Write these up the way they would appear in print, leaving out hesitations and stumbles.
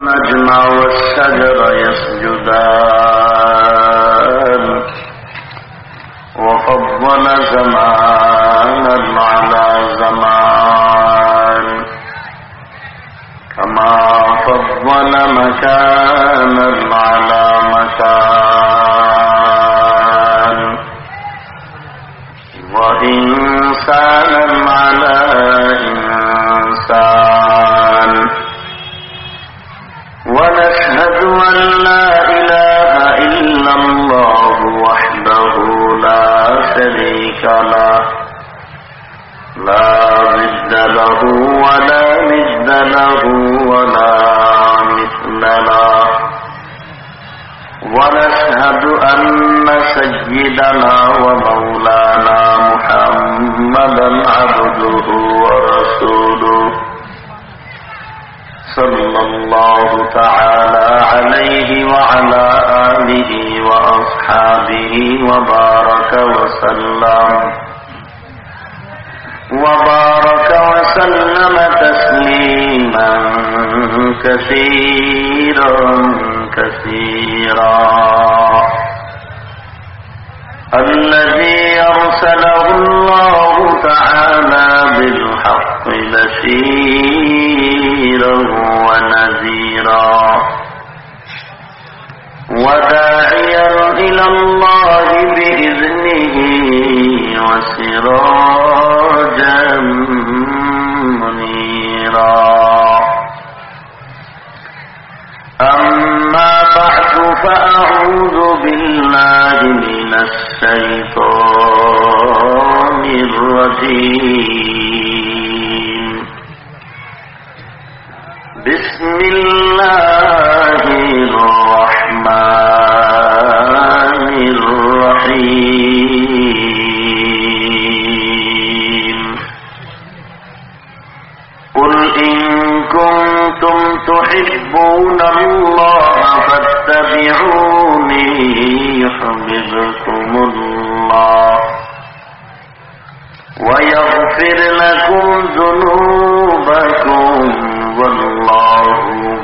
النجم والشجر يسجدان وفضل زمانا على زمان كما فضل مكانا على مكان وإنسانا على إنسان ونشهد أن لا إله إلا الله وحده لا شريك له لا ضد له ولا ند له ولا مثل له ونشهد أن سيدنا ومولانا محمدا عبده ورسوله صلى الله تعالى عليه وعلى آله وأصحابه وبارك وسلم تسليما كثيرا الذي أرسله الله تعالى بالحق بشيرا ونذيرا وداعيا إلى الله بإذنه وسراجا منيرا أما بعد فأعوذ بالله من الشيطان الرجيم بسم الله الرحمن الرحيم قل إن كنتم تحبون الله فاتبعوني يحببكم الله ويغفر لكم ذنوبكم والله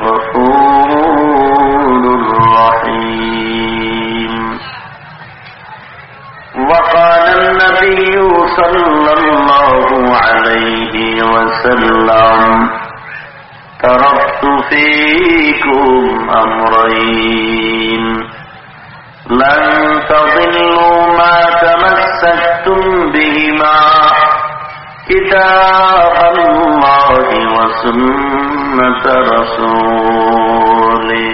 غفور رحيم وقال النبي صلى الله عليه وسلم تركت فيكم أمرين لن تضلوا ما تمسكتم بهما كتاب الله وسنة رسوله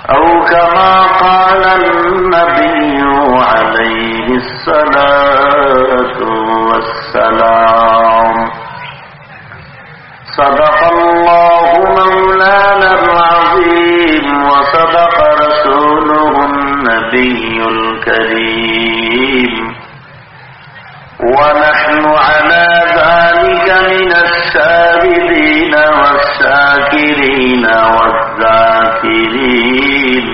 أو كما قال النبي عليه الصلاة والسلام صدق الله مولانا العظيم وصدق رسوله النبي الكريم ونحن على ذلك من الشاهدين والشاكرين والذاكرين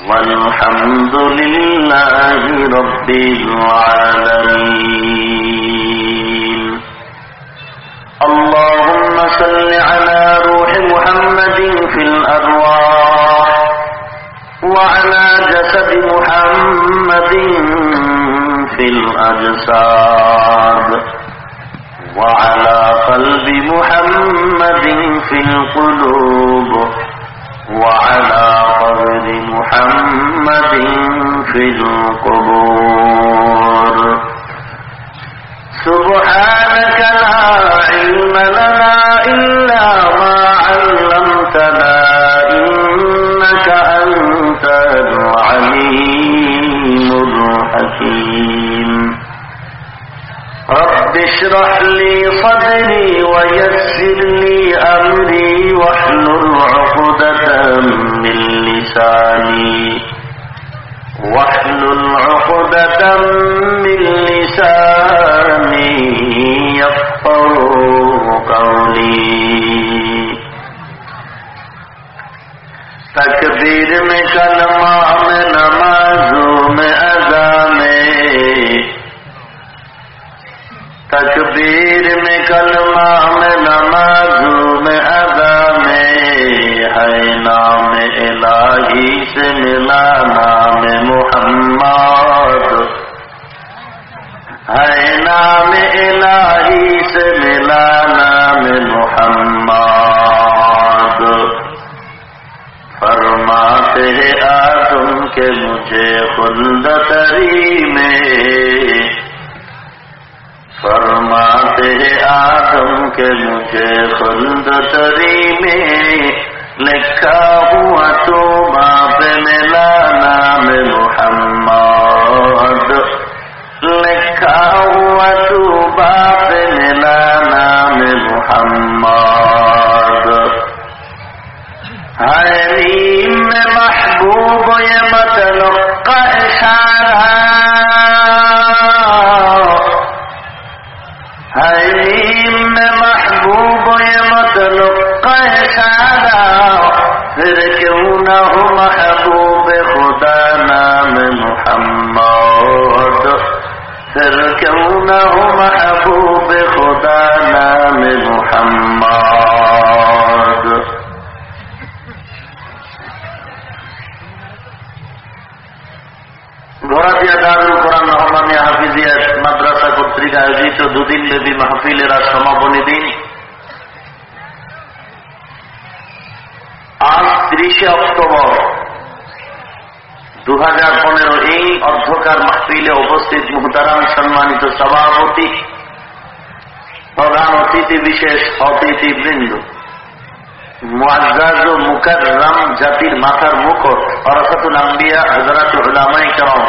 والحمد لله رب العالمين اللهم صل على روح محمد في الأرواح وعلى جسد محمد في الأجساد وعلى قلب محمد في القلوب وعلى قبر محمد في القبور سبحانك لا علم لنا إلا ما علمتنا إنك أنت العليم الحكيم رب اشرح لي صدري ويسر لي أمري واحلل عقدة من لساني يفقهوا قولي تکبیر میں کلمہ میں نمازوں میں اذا میں تکبیر میں کلمہ میں نمازوں میں اذا میں मुझे खुल्द तरी में फरमाते हैं आदम के मुझे खुल्द तरी में लिखा हुआ तो बाप मिला नाम मुहम्मद लिखा हुआ तो बाप मिला नाम मुहम्मद है नीम में महबूब ये मतलब का इशारा है नीम में महबूब ये मतलब का इशारा फिर क्यों न हो महबूब खुदा नाम मुहम्मद फिर क्यों न हो महबूब खुदा नाम मुहम्मद। ঘোরাতিয়া দারুল কোরআন রহমানিয়া হাফিজিয়া মাদ্রাসা কর্তৃক আয়োজিত দুদিন ব্যাপী মাহফিলের সমাপনী দিন আজ 30 অক্টোবর 2015 এই অধ্যকার মাহফিলে উপস্থিত মুহতারাম সম্মানিত সভাপতি প্রধান অতিথি বিশেষ অতিথিবৃন্দ মুআজ্জাজ ও মুকাররম জাতির মাথার মুকুট ওয়ারাসাতুল আম্বিয়া হযরতুল উলামায়ে কেরাম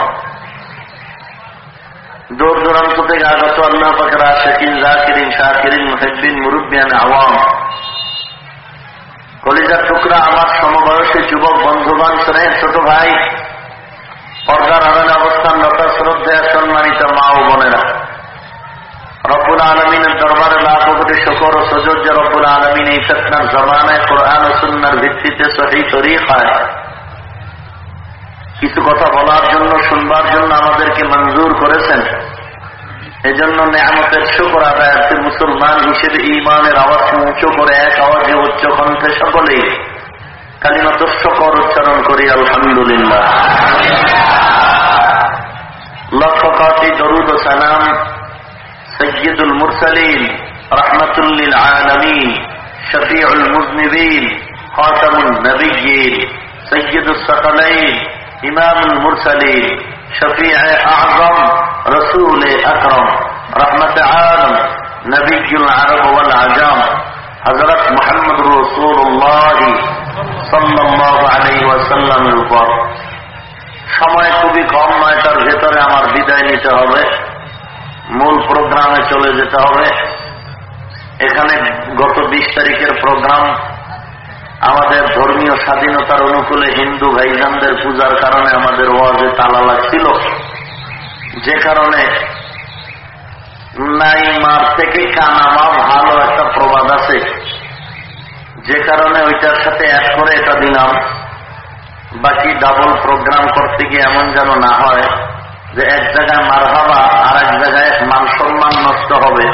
দূর দূরান্ত থেকে আগত আল্লাহ পাকের আশিকিন যাকিরিন শাকিরিন মুহিব্বিন মুরব্বিয়ান আওয়াম কলিজার টুকরা আমার সমবয়সী যুবক বন্ধুগণ স্নেহের ছোট ভাই পর্দার আড়ালে অবস্থানরত শ্রদ্ধেয় সম্মানিত মা ও বোনেরা রব্বুল আলামিনের দরবারে লাখ কোটি শুকর ও সুজুদ যে রব্বুল আলামিন এই ফিতনার জামানায় কোরআন ও সুন্নাহর ভিত্তিতে সহিহ তরিকায় কিছু কথা বলার জন্য শুনবার জন্য আমাদেরকে মঞ্জুর করেছেন। এজন্য নেয়ামতের শুকর আদায়ার্থে মুসলমান হিসেবে ঈমানের আওয়াজ উঁচু করে এক আওয়াজে উচ্চ কণ্ঠে সকলেই কালিমাতুশ শুকর উচ্চারণ করি আলহামদুলিল্লাহ। লক্ষ কোটি দরুদ ও সালাম সৈয়দুল মুরসালিন রাহমাতুল লিল আলামিন শফিউল মুযনিবিন খাতামুন নবিয়্যিন সৈয়দুস সাকালাইন ইমামুল মুরসালিন শফিউ আযম রাসূল আকরাম রহমত আলম নবিয়ুল আরব ওয়াল আজম হযরত মুহাম্মদুর রাসূলুল্লাহ সাল্লাল্লাহু আলাইহি ওয়াসাল্লামের উপর। সময় খুবই কম নয়, তার ভেতরে আমার বিদায় নিতে হবে, মূল প্রোগ্রামে চলে যেতে হবে। এখানে গত 20 তারিখের প্রোগ্রাম আমাদের ধর্মীয় স্বাধীনতার অনুকূলে হিন্দু ভাইজানদের পূজার কারণে আমাদের ওয়াজে তালা লাগছিল, যে কারণে নাই মার থেকে কানামা ভালো একটা প্রবাদ আছে, যে কারণে ওইটার সাথে অ্যাড করে এটা দিলাম। বাকি ডাবল প্রোগ্রাম করতে গিয়ে এমন যেন না হয় যে এক জায়গায় মারহাবা আর এক জায়গায় মান সম্মান নষ্ট হবে,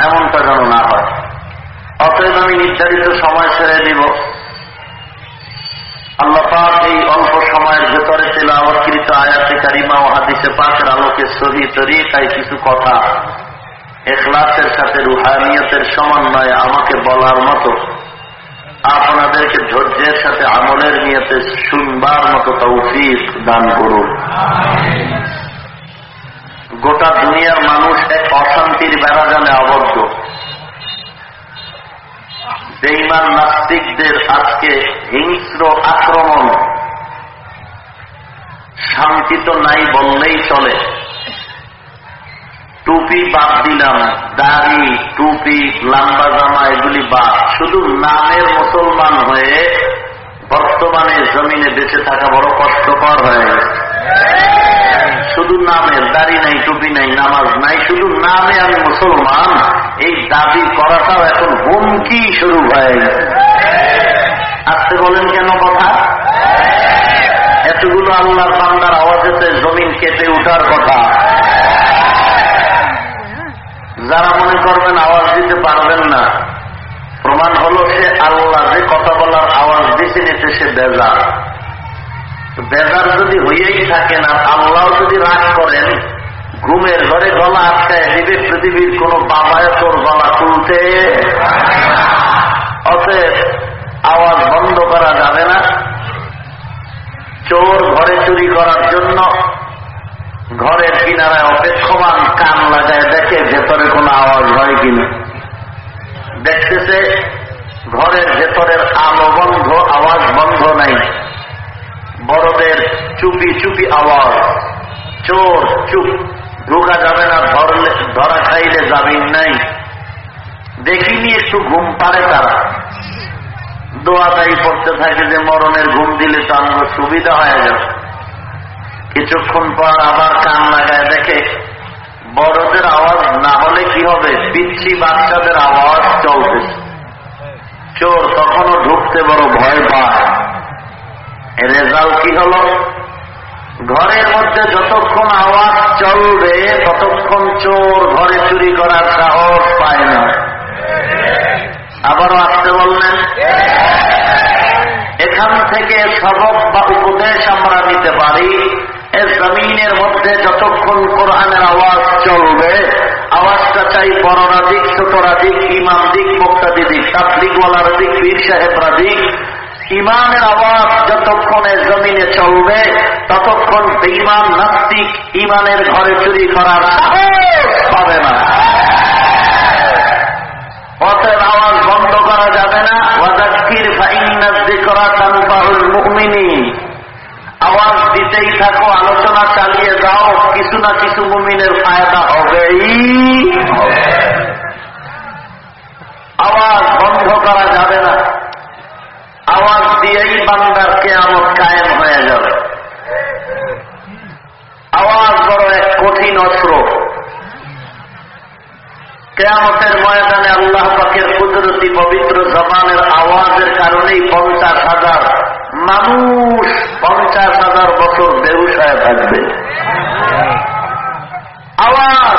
এমনটা যেন না হয়। অতএব আমি নির্ধারিত সময় ছেড়ে দিব। আল্লাহ পাক এই অল্প সময়ের ভেতরে তিলাওয়াতকৃত আয়াতে কারিমা ও হাদিসে পাকের আলোকে সহিহ তরিকায় কিছু কথা ইখলাসের সাথে রুহানিয়তের সমন্বয়ে আমাকে বলার মতো, আপনাদেরকে ধৈর্যের সাথে আমলের নিয়তে শুনবার মতো তৌফিক দান করুন। গোটা দুনিয়ার মানুষ এক অশান্তির বেড়াজালে আবদ্ধ। বেঈমান নাস্তিকদের আজকে হিংস্র আক্রমণ, শান্তি তো নাই বললেই চলে। টুপি বাদ দিলাম, দাড়ি টুপি লম্বা জামা এগুলি বাদ, শুধু নামের মুসলমান হয়ে বর্তমানে জমিনে বেঁচে থাকা বড় কষ্টকর হয়ে গেছে। শুধু নামের, দাড়ি নাই টুপি নাই নামাজ নাই, শুধু নামে আমি মুসলমান, এই দাবি করাটাও এখন হুমকি শুরু হয়ে গেছে। আসতে বলেন কেন কথা? এতগুলো আল্লাহর বান্দার আওয়াজেতে জমিন কেঁপে উঠার কথা। যারা মনে করবেন আওয়াজ দিতে পারবেন না, প্রমাণ হলো সে আল্লাহ যে কথা বলার আওয়াজ দিতে নিতে সে বেজার। বেজার যদি হইয়াই থাকে না, আল্লাহ যদি রাগ করেন, ঘুমের ঘরে গলা আটকায় দিবে, পৃথিবীর কোন বাবায় তোর গলা তুলতে। অতএব আওয়াজ বন্ধ করা যাবে না। চোর ঘরে চুরি করার জন্য ঘরের কিনারায় অপেক্ষমান, কান লাগায় দেখে ভেতরে কোনো আওয়াজ হয় কিনা। দেখতেছে ঘরের ভেতরের আলো বন্ধ, আওয়াজ বন্ধ নাই, বড়দের চুপি চুপি আওয়াজ, চোর চুপ, ঢোকা যাবে না, ধরা খাইলে জামিন নাই। দেখিনি একটু ঘুম পারে তারা, দোয়াদাই পড়তে থাকে যে মরণের ঘুম দিলে তো আমার সুবিধা হয়ে যাবে। কিছুক্ষণ পর আবার কান লাগায় দেখে বড়দের আওয়াজ না হলে কি হবে, পিচ্ছি বাচ্চাদের আওয়াজ চলতেছে। চোর তখনও ঢুকতে বড় ভয় পায়। রেজাল্ট কি হলো, ঘরের মধ্যে যতক্ষণ আওয়াজ চলবে ততক্ষণ চোর ঘরে চুরি করার সাহস পায় না। আবারও আসতে বললেন। এখান থেকে সবক বা উপদেশ আমরা নিতে পারি, এর জমিনের মধ্যে যতক্ষণ কোরআনের আওয়াজ চলবে, আওয়াজটা চাই বড়রা দিক, ছোটরা দিক, ইমাম দিক, মুক্তাদি দিক, তাবলীগওয়ালার দিক, পীর সাহেবরা দিক, ইমানের আওয়াজ যতক্ষণে জমিনে চলবে ততক্ষণ বেঈমান নাস্তিক ইমানের ঘরে চুরি করার সাহস পাবে না। অতএব আওয়াজ বন্ধ করা যাবে না। ওয়াযাক্কির ফাইন্না যিকরা তানফাউল মুমিনিন, আওয়াজ দিতেই থাকো, আলোচনা চালিয়ে যাও, কিছু না কিছু মুমিনের ফায়দা হবেই। আওয়াজ বন্ধ করা যাবে না। আওয়াজ দিয়েই বান্দার কিয়ামত কায়েম হয়ে যাবে। আওয়াজ বড় এক কঠিন অস্ত্র। কিয়ামতের ময়দানে আল্লাহ পাকের কুদরতি পবিত্র জবানের আওয়াজের কারণেই 50,000 মানুষ 50,000 বছর বেহুশ হয়ে থাকবে। আওয়াজ,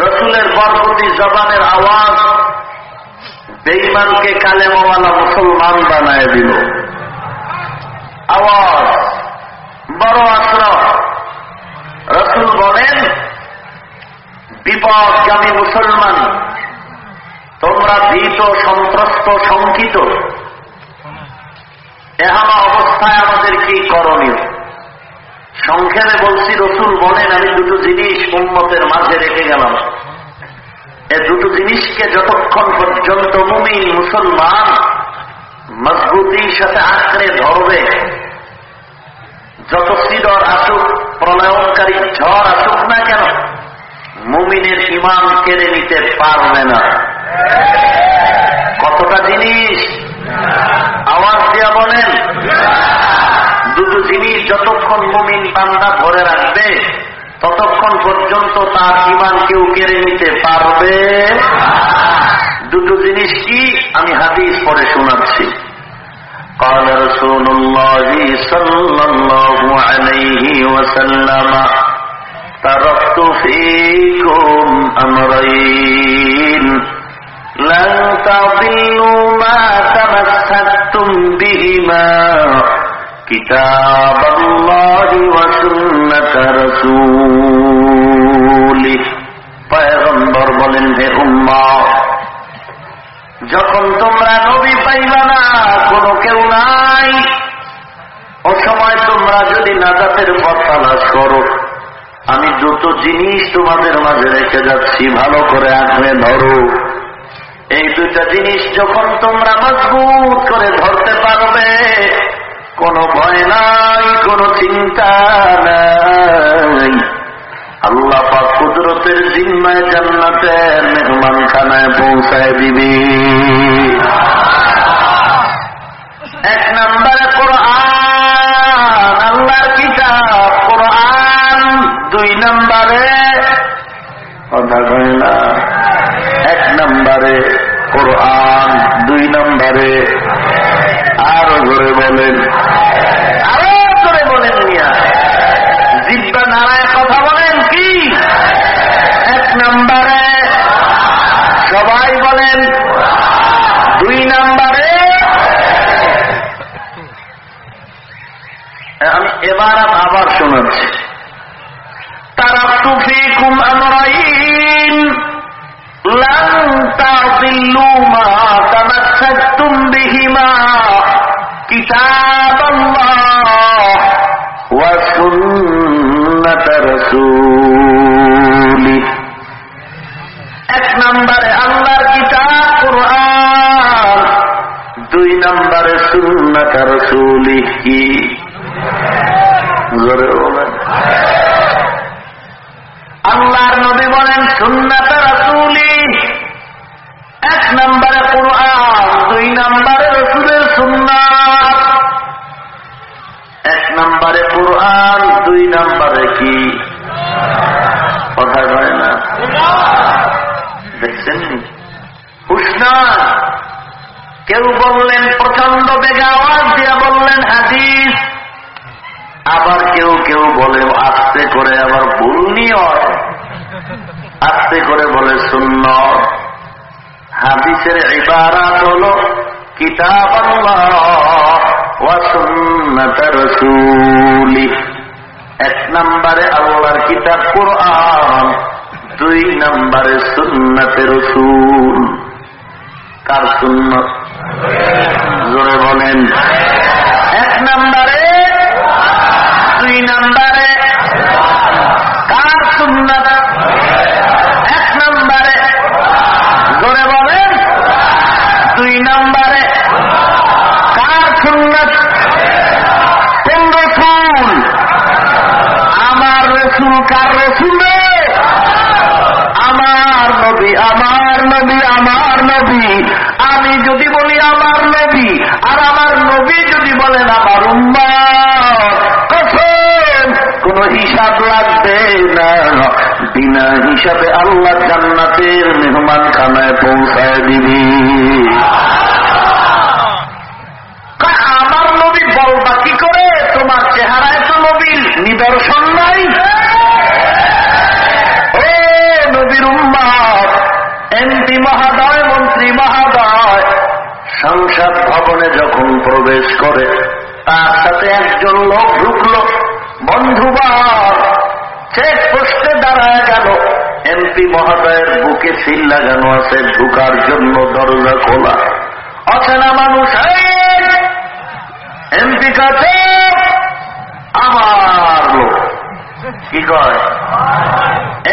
রসুলের বরকতি জবানের আওয়াজ বেঈমানকে কালেমাওয়ালা মুসলমান বানায় দিল। আওয়াজ বড় অস্ত্র। রসুল বলেন, বিপদগামী মুসলমান, তোমরা ভীত, সন্ত্রস্ত, শঙ্কিত, এহামা অবস্থায় আমাদের কি করণীয়? সংক্ষেপে বলছি, রসুল বলেন, আমি দুটো জিনিস উম্মতের মাঝে রেখে গেলাম। এই দুটো জিনিসকে যতক্ষণ পর্যন্ত মুমিন মুসলমান মজবুতির সাথে আঁকড়ে ধরবে, যত সিদর আসুক, প্রলয়নকারী ঝড় আসুক না কেন, মুমিনের ঈমান কেড়ে নিতে পারবে না। কতটা জিনিস? আওয়াজ দিয়া বলেন। দুটো জিনিস যতক্ষণ মুমিন বান্দা ধরে রাখবে ততক্ষণ পর্যন্ত তার ঈমান কেউ কেড়ে নিতে পারবে। দুটো জিনিস কি? আমি হাদিস পড়ে শোনাচ্ছি। قال رسول الله صلى الله عليه وسلم تركت فيكم أمرين لن تضلوا ما تمسكتم بهما كتاب الله وسنة رسوله। পয়গম্বর বলেন, হে উম্মাহ, যখন তোমরা নবী পাইবা না, কোনো কেউ নাই, ও সময় তোমরা যদি নাজাতের পথ তালাশ করো, আমি দুটো জিনিস তোমাদের মাঝে রেখে যাচ্ছি, ভালো করে আঁকড়ে ধরো। এই দুটা জিনিস যখন তোমরা মজবুত করে ধরতে পারবে, কোনো ভয় নাই, কোনো চিন্তা নাই, আল্লাহ পাক কুদরতের জিম্মায় জান্নাতের মেহমানখানায় পৌঁছায় দিবি। এক নম্বরে কোরআন, আল্লাহর কিতাব কোরআন। দুই নম্বরে কথা কয় না, এক নম্বরে কোরআন, দুই নম্বরে আরো জোরে বলেন, আরো জোরে বলেন, মিয়া জিব্বা নারায় কথা বলেন। কি? এক নম্বরে সবাই বলেন, দুই নম্বরে। আমি এবার আবার শোনাচ্ছি। তারাকতু ফীকুম আমরাইন লান তাযিল্লু মা তামাসসাকতুম বিহিমা কিতাবাল্লাহ ওয়া সুন্নাত রাসূলি। এক নম্বরে আল্লাহর কিতাব কুরআন, দুই নম্বরে সুন্নাত রাসূলি। কি জোরে বলেন। আল্লাহর নবী বলেন সুন্নাত রাসূলি, এক নম্বরে কুরআন, দুই নম্বরে রাসূলের সুন্নাত। এক নম্বরে কুরআন, দুই নম্বরে কি কথা হয় না? দেখছেন হুসনা। কেউ বললেন প্রচন্ড বেগে আওয়াজ দিয়া বললেন হাদিস, আবার কেউ কেউ বলে আস্তে করে, আবার ভুল নিয়ত আস্তে করে বলে সুন্নাত। হাদিসের ইবারাত হলো কিতাবাল্লাহ ওয়া সুন্নাত রাসূলি। এক নম্বরে আল্লাহর কিতাব কুরআন, দুই নম্বরে সুন্নাতে রাসূল। কার সুন্নাত? জোরে বলেন। এক নম্বরে, দুই নম্বরে কার সুন্নাত? এক নম্বরে জোরে বলেন, দুই নম্বরে কার সুন্নাত? কোন রাসূল? আমার রাসূল। কার রাসূল? আমার নবী, আমার নবী, আমার নবী। আমি যদি বলি আমার নবী, আর আমার নবী যদি বলেন আমার উম্মত, কসম কোন হিসাব লাগবে না, বিনা হিসাবে আল্লাহ জান্নাতের মেহমান খানায় পৌঁছায় দিবি। আমার নবী বলবা কি করে? তোমার চেহারায় তো নবীর নিদর্শন নাই। ও নবীর উম্মত, এমপি মহোদয়, মন্ত্রী মহোদয় সংসদ ভবনে যখন প্রবেশ করে, তার সাথে একজন লোক ঢুকল, বন্ধুবার চেকপোস্টে দাঁড়ায় গেল। এমপি মহোদয়ের বুকে সিল লাগানো আছে, ঢুকার জন্য দরজা খোলা। অচেনা মানুষ এমপি কাছে আমার লোক, কি কয়?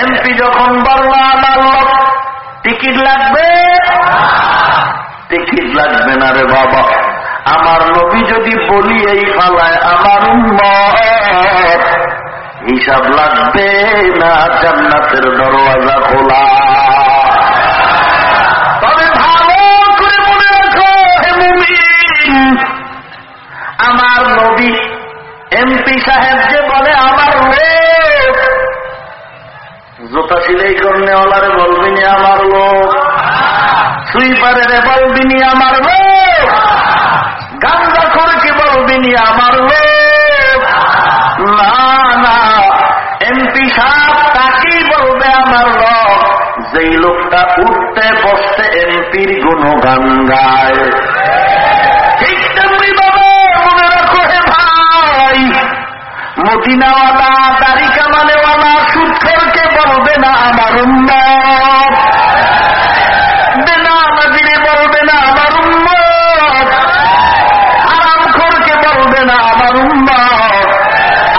এমপি যখন বলল আমার লোক, টিকিট লাগবে? টিকিট লাগবে না রে বাবা, আমার নবী যদি বলি এই ফালায় আমার উম্মত, হিসাব লাগবে না, জান্নাতের দরওয়াজা খোলা। তবে ভালো করে মনে রাখো হে মুমিন, আমার নবী এমপি সাহেব যে বলে আমার লোক, জুতা সিলাই করনেওয়ালারে বলবিনি আমার লোক, সুইপারে বলবিনি আমার লোক, গান্দা খোরকে বলবিনি আমার লোক। না না, এমপি সাহেব তাকেই বলবে আমার লোক যেই লোকটা উঠতে বসতে এমপির গুণগান গায়। ঠিক তেমনি বাবা মনে রাখো হে ভাই, মদিনাওয়ালা, দাড়ি কামানেওয়ালা, সুদখোরকে বলবে না আমার উম্মত, বেনামাজিরে বলবে না আমার উম্মত, হারামখোরকে বলবে না আমার উম্মত।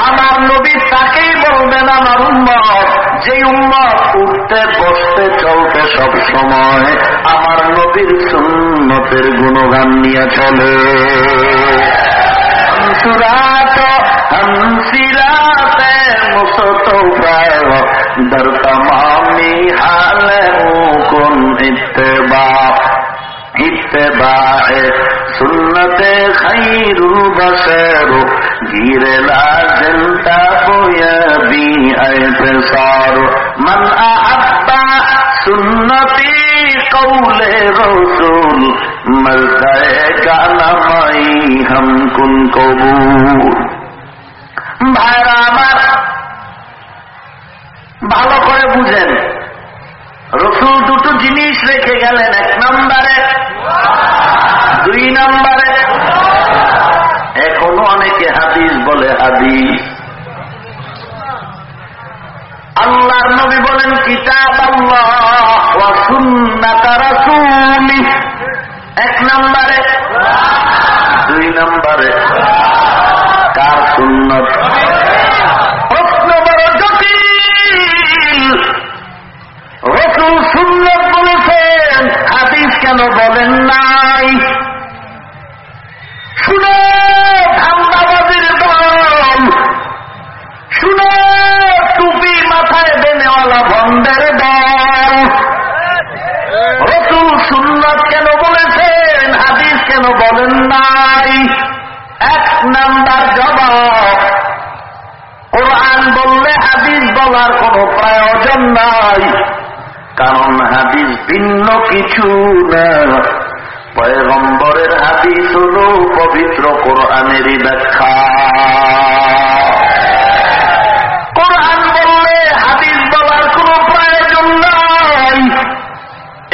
আমার নবী তাকেই বলবেন আমার উম্মত যে উম্মত উঠতে বসতে চলতে সব সময় আমার নবীর সুন্নতের গুণগান নিয়ে চলে। हमसिराते मुस्तफा दर तमामी हाल कुन इत्तेबाए सुन्नते खैरुल बशर गिरे लाजिम ताबुया बी इंतसार मन अहब्बा सुन्नती कौले रसूल मर्दाए का नमाई हम कुन कबूल। ভাইরা আমার ভালো করে বুঝেন, রসুল দুটো জিনিস রেখে গেলেন, এক নম্বরে, দুই নম্বরে। এখনো অনেকে হাদিস বলে হাদিস। আল্লাহর নবী বলেন কিতাব আল্লাহ ওয়া সুন্নাত রাসূলি, এক নম্বরে। দুই নম্বর সুন্নত? প্রশ্ন বড় জটিল। রাসূল সুন্নত বলেছেন, হাদিস কেন বলেন নাই? শুনে ধান্দাবাজির দল, শুনে টুপি মাথায় দেনেওয়ালা ভন্ডের দল, রাসূল সুন্নাত কেন বলেছেন, হাদিস কেন বলেন নাই? এক নাম্বার জবাব, কোরআন বললে হাদিস বলার কোনো প্রয়োজন নাই, কারণ হাদিস ভিন্ন কিছু না। পয়গম্বরের হাদিস হল পবিত্র কোরআনেরই ব্যাখ্যা। কোরআন বললে হাদিস বলার কোনো প্রয়োজন নাই,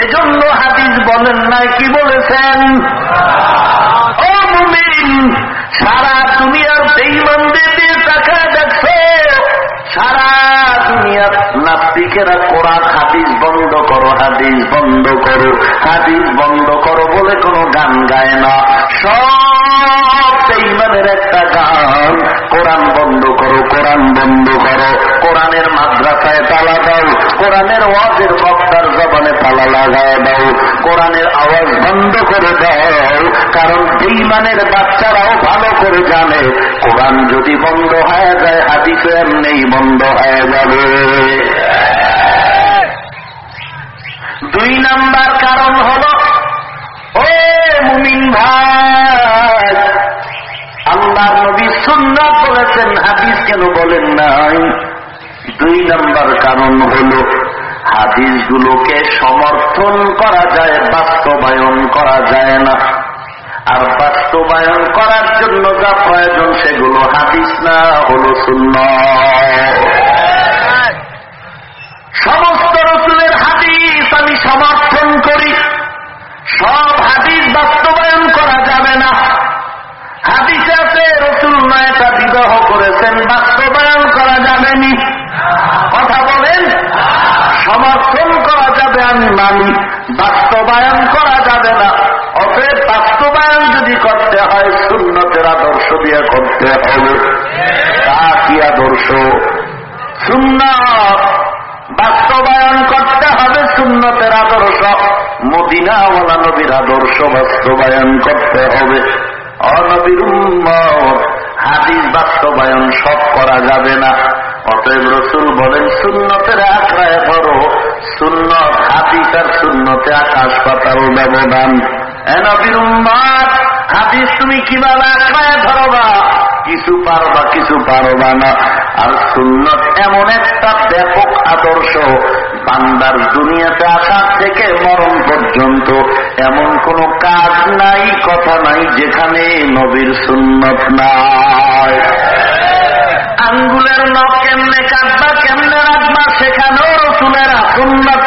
এজন্য হাদিস বলেন নাই। কি বলেছেন? ও মুমিন, সারা দুনিয়ার বেঈমানদের দিয়ে তাকায় দেখছো, সারা দুনিয়ার নাস্তিকেরা কোরআন হাদিস বন্ধ করো, হাদিস বন্ধ করো, হাদিস বন্ধ করো বলে কোনো গান গায় না। সব বেঈমানের একটা গান, কোরআন বন্ধ করো, কোরআন বন্ধ করো। কোরআনের মাদ্রাসায় তালা দাও, কোরআনের ওয়াজের বক্তার জবানে তালা লাগায় দাও, কোরআনের আওয়াজ বন্ধ করে দাও। কারণ বেঈমানের বাচ্চারাও ভালো করে জানে, কোরআন যদি বন্ধ হয়ে যায় হাদিসও এমনিই বন্ধ হয়ে যাবে। দুই নাম্বার কারণ হল, ও মুমিন ভাই, আল্লাহ নবী সুন্নাত বলেছেন, হাদিস কেন বলেন নাই? দুই নাম্বার কারণ হল, হাদিসগুলোকে সমর্থন করা যায়, বাস্তবায়ন করা যায় না। আর বাস্তবায়ন করার জন্য যা প্রয়োজন সেগুলো হাদিস না, হলো সুন্নাত। সমস্ত রাসূলের হাদিস আমি সমর্থন করি, সব হাদিস বাস্তবায়ন করা যাবে না। হাদিসে আছে রাসূল 9টা বিবাহ করেছেন, বাস্তবায়ন করা যাবেনি। কথা বলেন, সমর্থন করা যাবে আমি মানি, বাস্তবায়ন করা যাবে না। অতএব বাস্তবায়ন যদি করতে হয় সুন্নতের আদর্শ দিয়ে করতে হবে। তা কি আদর্শ? সুন্নাত। বাস্তবায়ন করতে হবে সুন্নতের আদর্শ, মদিনাওয়ালা নবীর আদর্শ বাস্তবায়ন করতে হবে। অনবীর উম্মত, হাদিস বাস্তবায়ন সব করা যাবে না। অতএব রাসূল বলেন, সুন্নতের আঁকড়ায় ধরো। সুন্নত, হাদিস আর সুন্নতে আকাশ পাতাল ব্যবধান। নবীর উম্মত, হাদিস তুমি কিভাবে আঁকড়ায় ধরবা? কিছু পারবা, কিছু পারবা না। আর সুন্নত এমন একটা ব্যাপক আদর্শ, বান্দার দুনিয়াতে আসার থেকে মরণ পর্যন্ত এমন কোন কাজ নাই, কথা নাই যেখানে নবীর সুন্নত নাই। আঙ্গুলের নখ কেমনে কাটবা, কেমনে রাখবা, সেখানেও রাসূলের সুন্নাত।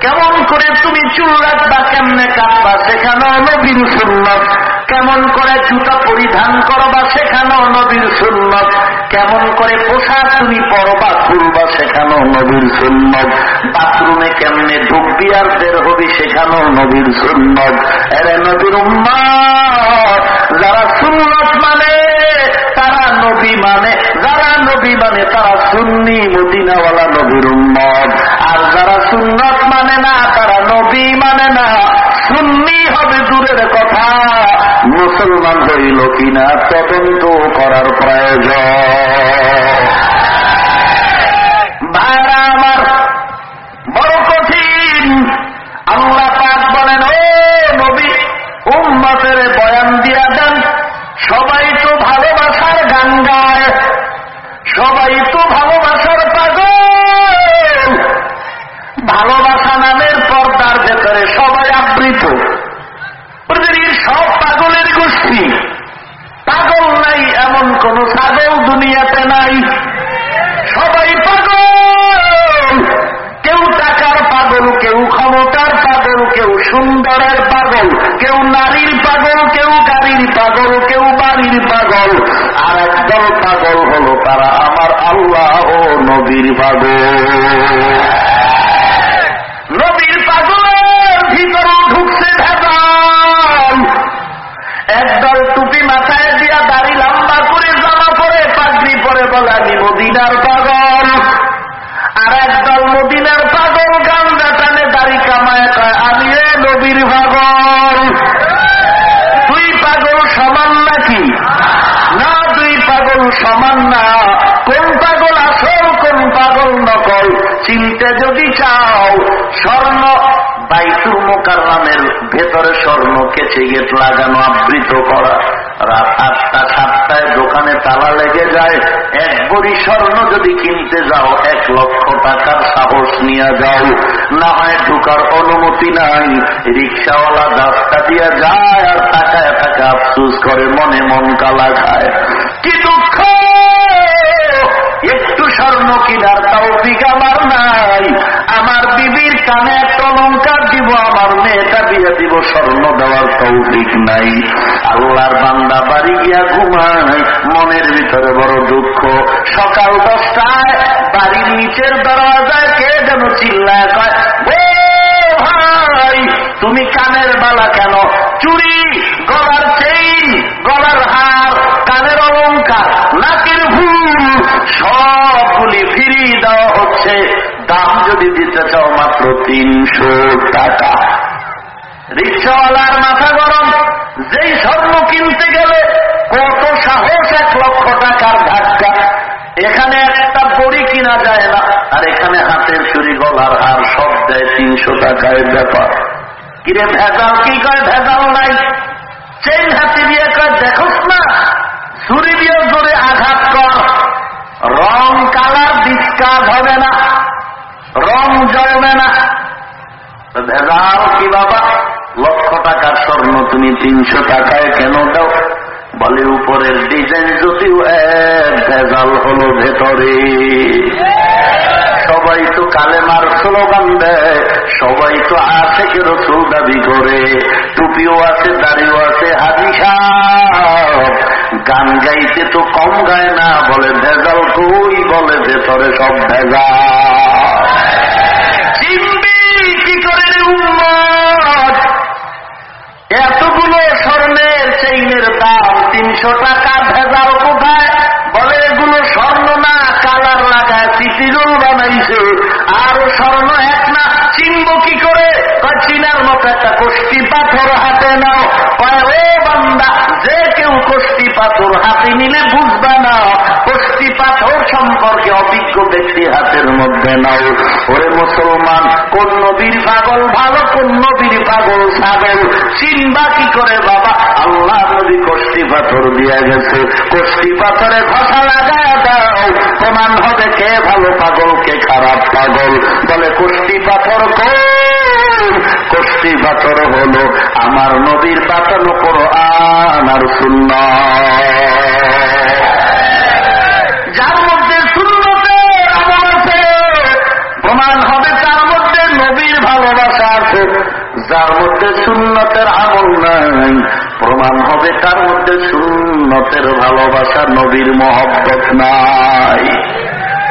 কেমন করে তুমি চুল রাখবা, কেমনে কাটবা, সেখানেও নবীর সুন্নাত। কেমন করে জুতা পরিধান করবা, সেখানেও নবীর সুন্নাত। কেমন করে পোশাক তুমি পরবা, খুলবা, সেখানেও নবীর সুন্নাত। বাথরুমে কেমনে ঢুকবি আর বের হবি, সেখানেও নবীর সুন্নাত। এরে নবীর উম্মত, যারা সুন্নাত মানে তারা নবী মানে, যারা নবী মানে তারা সুন্নি মদিনাওয়ালা নবীর উম্মত। আর যারা সুন্নাত মানে না তারা নবী মানে না। সুন্নি হবে দূরের কথা, মুসলমান হইল কিনা তদন্ত করার প্রয়োজন। ভাইরা আমার, বড় কঠিন। আল্লাহ পাক বলেন, ও নবী, উম্মতের বয়ান দিয়া দেন। সবাই তো ভালোবাসার গান গায়, সবাই তো ভালোবাসার পাগল। ভালোবাসা নামের পর্দার ভেতরে সবাই আবৃত। পৃথিবীর সব পাগলের গোষ্ঠী। পাগল নাই এমন কোন ছাগল দুনিয়াতে নাই। সবাই পাগল। কেউ টাকার পাগল, কেউ ক্ষমতার পাগল, কেউ সুন্দরের পাগল, কেউ নারীর পাগল, কেউ গাড়ির পাগল, কেউ বাড়ির পাগল। আর একদল পাগল হলো তারা আমার আল্লাহ ও নবীর পাগল। নবীর পাগলের ভিতরে ঢুকছে ভেজাল। একদল টুপি মাথায় দিয়া, দাড়ি লম্বা করে, জামা পরে, পাগড়ি প্রমাণ না কোন পাগল আসল কোন পাগল নকল। চিনতে যদি চাও, স্বর্ণ বাইতুল মুকাররমের ভেতরে স্বর্ণ কেচে গেট লাগানো, আবৃত করা। রাত 8টা 7টায় দোকানে তালা লেগে যায়। এক ভরি স্বর্ণ যদি কিনতে যাও 1 লক্ষ টাকার সাহস নিয়ে যাও, না হয় ঢোকার অনুমতি নাই। রিক্সাওয়ালা রাস্তা দিয়ে যায় আর টাকায় টাকা আফসুস করে, মনে মন কালা খায়। কি দুঃখ, একটু স্বর্ণ কিনার তৌফিক আমার নাই। আমার বিবির কানে একটা অলংকার দিব, আমার মেয়েটা বিয়ে দিব, স্বর্ণ দেওয়ার তৌফিক নাই। আল্লাহর বান্দা বাড়ি গিয়া ঘুমায়, মনের ভিতরে বড় দুঃখ। সকাল 10টায় বাড়ির নিচের দরজায় কে যেন চিল্লায় কয়, ও ভাই তুমি কানের বালা কেন, চুড়ি, গলার চেইন, গলার হার, কানের অলংকার, নাকের ফুল সবগুলি ফিরিয়ে দেওয়া হচ্ছে। দাম যদি দিতে চাও মাত্র 300 টাকা। রিক্সাওয়ালার মাথা গরম, যেই স্বর্ণ কিনতে গেলে কত সাহস, 1 লক্ষ টাকার ধাক্কা। এখানে একটা বড়ি কিনা যায় না, আর এখানে হাতের চুরি, গলার হার সব দেয় 300 টাকায়। ব্যাপার কিরে ভেজাল? কি কয় ভেজাল নাই। চেইন হাতে দিয়ে কয় দেখোস না, ছুরি দিয়ে জোরে আঘাত কর, রং কালার ডিসকার্ড হবে না, রং জ্বলবে না। ভেজাল কি বাবা? 1 লক্ষ টাকার স্বর্ণ তুমি 300 টাকায় কেন দাও? বলে উপরের ডিজাইন যদিও এক, ভেজাল হলো ভেতরে। সবাই তো কালেমার স্লোগান দেয়, সবাই তো আশেকের রাসূল দাবি করে, টুপিও আছে, দাড়িও আছে, হাজী সাহেব গান গাইতে তো কম গায় না। বলে ভেজাল কই? বলে ভেতরে সব ভেজাল। চিনবি কি করে রে উম্মত? এতগুলো স্বর্ণের চেইনের দাম 300 টাকা, ভেজাল কোথায়? বলে এগুলো স্বর্ণ না, কালার লাগায় চিটিরুল বানাইছে। আর স্বর্ণ এক না, চিনব কি করে? চিনার মতো একটা কষ্টি পাথর হাতে নাও। ও বান্দা, যে কেউ কষ্টি পাথর হাতে নিলে বুঝবা না, কষ্টি পাথর সম্পর্কে অভিজ্ঞ ব্যক্তি হাতের মধ্যে নাও। ওরে মুসলমান, কোন নবীর পাগল ভালো, কোন নবীর পাগল ছাগল চিনবা কি করে বাবা? আল্লাহ নবী কষ্টি পাথর দিয়ে গেছে, কষ্টি পাথরে ঘষা লাগায় দাও, প্রমাণ হবে কে ভালো পাগল কে খারাপ পাগল। বলে কষ্টি পাথর কোন? কষ্টি পাথর হলো আমার নবীর বাঁচানো কোরআন আর সুন্নাহ। যার মধ্যে সুন্নতের আমল আছে, প্রমাণ হবে তার মধ্যে নবীর ভালোবাসা আছে। যার মধ্যে সুন্নতের আমল নাই, প্রমাণ হবে তার মধ্যে সুন্নতের ভালোবাসা, নবীর মহব্বত নাই।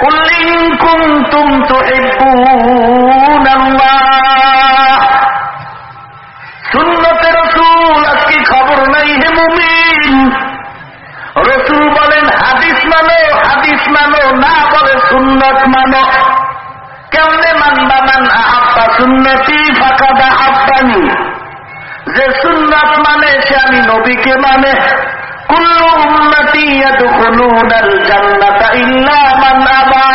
কুল ইন কুনতুম তুহিব্বুনাল্লাহ, সুন্নতে রাসূল আজকে খবর নাই হে মুমিন। রাসূল বলেন হাদিস মানো, হাদিস মানো না, বলে সুন্নত মানো। কেমনে মানবা? মান আহাব্বা সুন্নতি ফাকাদ আহাব্বানি, যে সুন্নাত মানে সে আমি নবীকে মানে। কুল্লু উম্মতি ইয়াদখুলুনাল জান্নাতা ইল্লা মান আবা।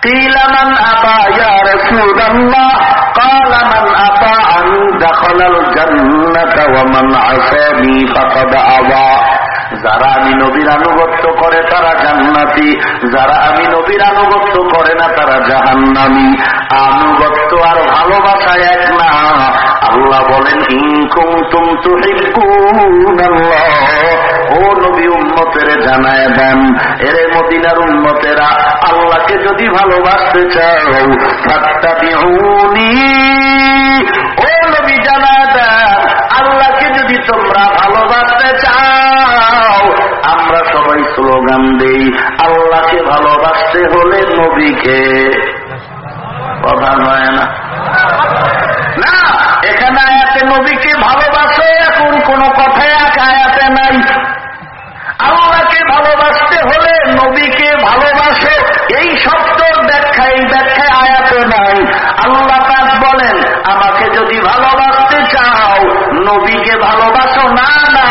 কিলা মান আবা ইয়া রাসূলুল্লাহ? ক্বালা মান আতাআনি দাখালাল জান্নাতা ওয়া মান আসানি ফাকাদ আবা। যারা আমি নবীর আনুগত্য করে তারা জান্নাতি, যারা আমি নবীর আনুগত্য করে না তারা জাহান্নামী। আনুগত্য আর ভালোবাসা এক না। আল্লাহ বলেন ইন কুনতুম তুহিব্বুনাল্লাহ, ও নবী উম্মতের জানায় দেন, এরে মদিনার উম্মতেরা, আল্লাহকে যদি ভালোবাসতে চাও ফাত্তাবিউনি, ও নবী জানায় দেন, আল্লাহকে যদি তোমরা ভালোবাসতে চাও। আমরা সবাই স্লোগান দেই, আল্লাহকে ভালোবাসতে হলে নবীকে প্রধান হয় না। না, এখানে আয়াতে নবীকে ভালোবাসো এখন কোন কথায় এক আয়াতে নাই। আল্লাহকে ভালোবাসতে হলে নবীকে ভালোবাসো, এই শব্দের ব্যাখ্যা, এই ব্যাখ্যায় আয়াতে নাই। আল্লাহ পাক বলেন আমাকে যদি ভালোবাসতে চাও নবীকে ভালোবাসো, না না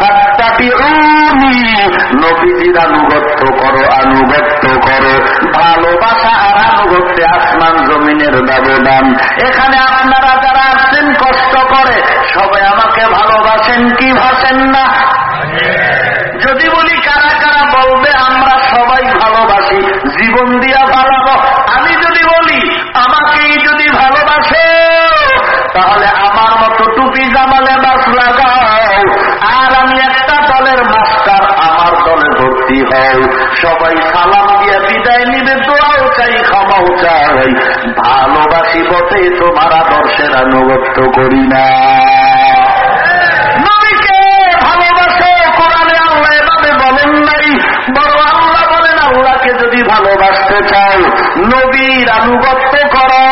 ফাত্তাবিউনি, নবীজির আনুগত্য করো, আনুগত্য করো। ভালোবাসা আর আনুগত্যে আসমান জমিনের ব্যবধান। এখানে আপনারা যারা আসছেন কষ্ট করে, সবাই আমাকে ভালোবাসেন কি ভাসেন না? যদি বলি কারা কারা বলবে আমরা সবাই ভালোবাসি, জীবন দিয়া ভালাবো। আমি যদি বলি আমাকেই যদি ভালোবাসে, তাহলে আমার মতো টুপি জামা লেবাস লাগাও, আর আমি একটা দলের মাস্টার, আমার দলে ভর্তি হও। সবাই সালাম দিয়ে বিদায় নিবে, দোয়াও চাই, ক্ষমাও চাই। ভালোবাসি বটে, তোমার আদর্শের আনুগত্য করি না। নবীকে ভালোবাসো, কোরআনে আল্লাহ এভাবে বলেন নাই, বড় আল্লাহ বলেন আল্লাহকে যদি ভালোবাসতে চাও নবীর আনুগত্য করো।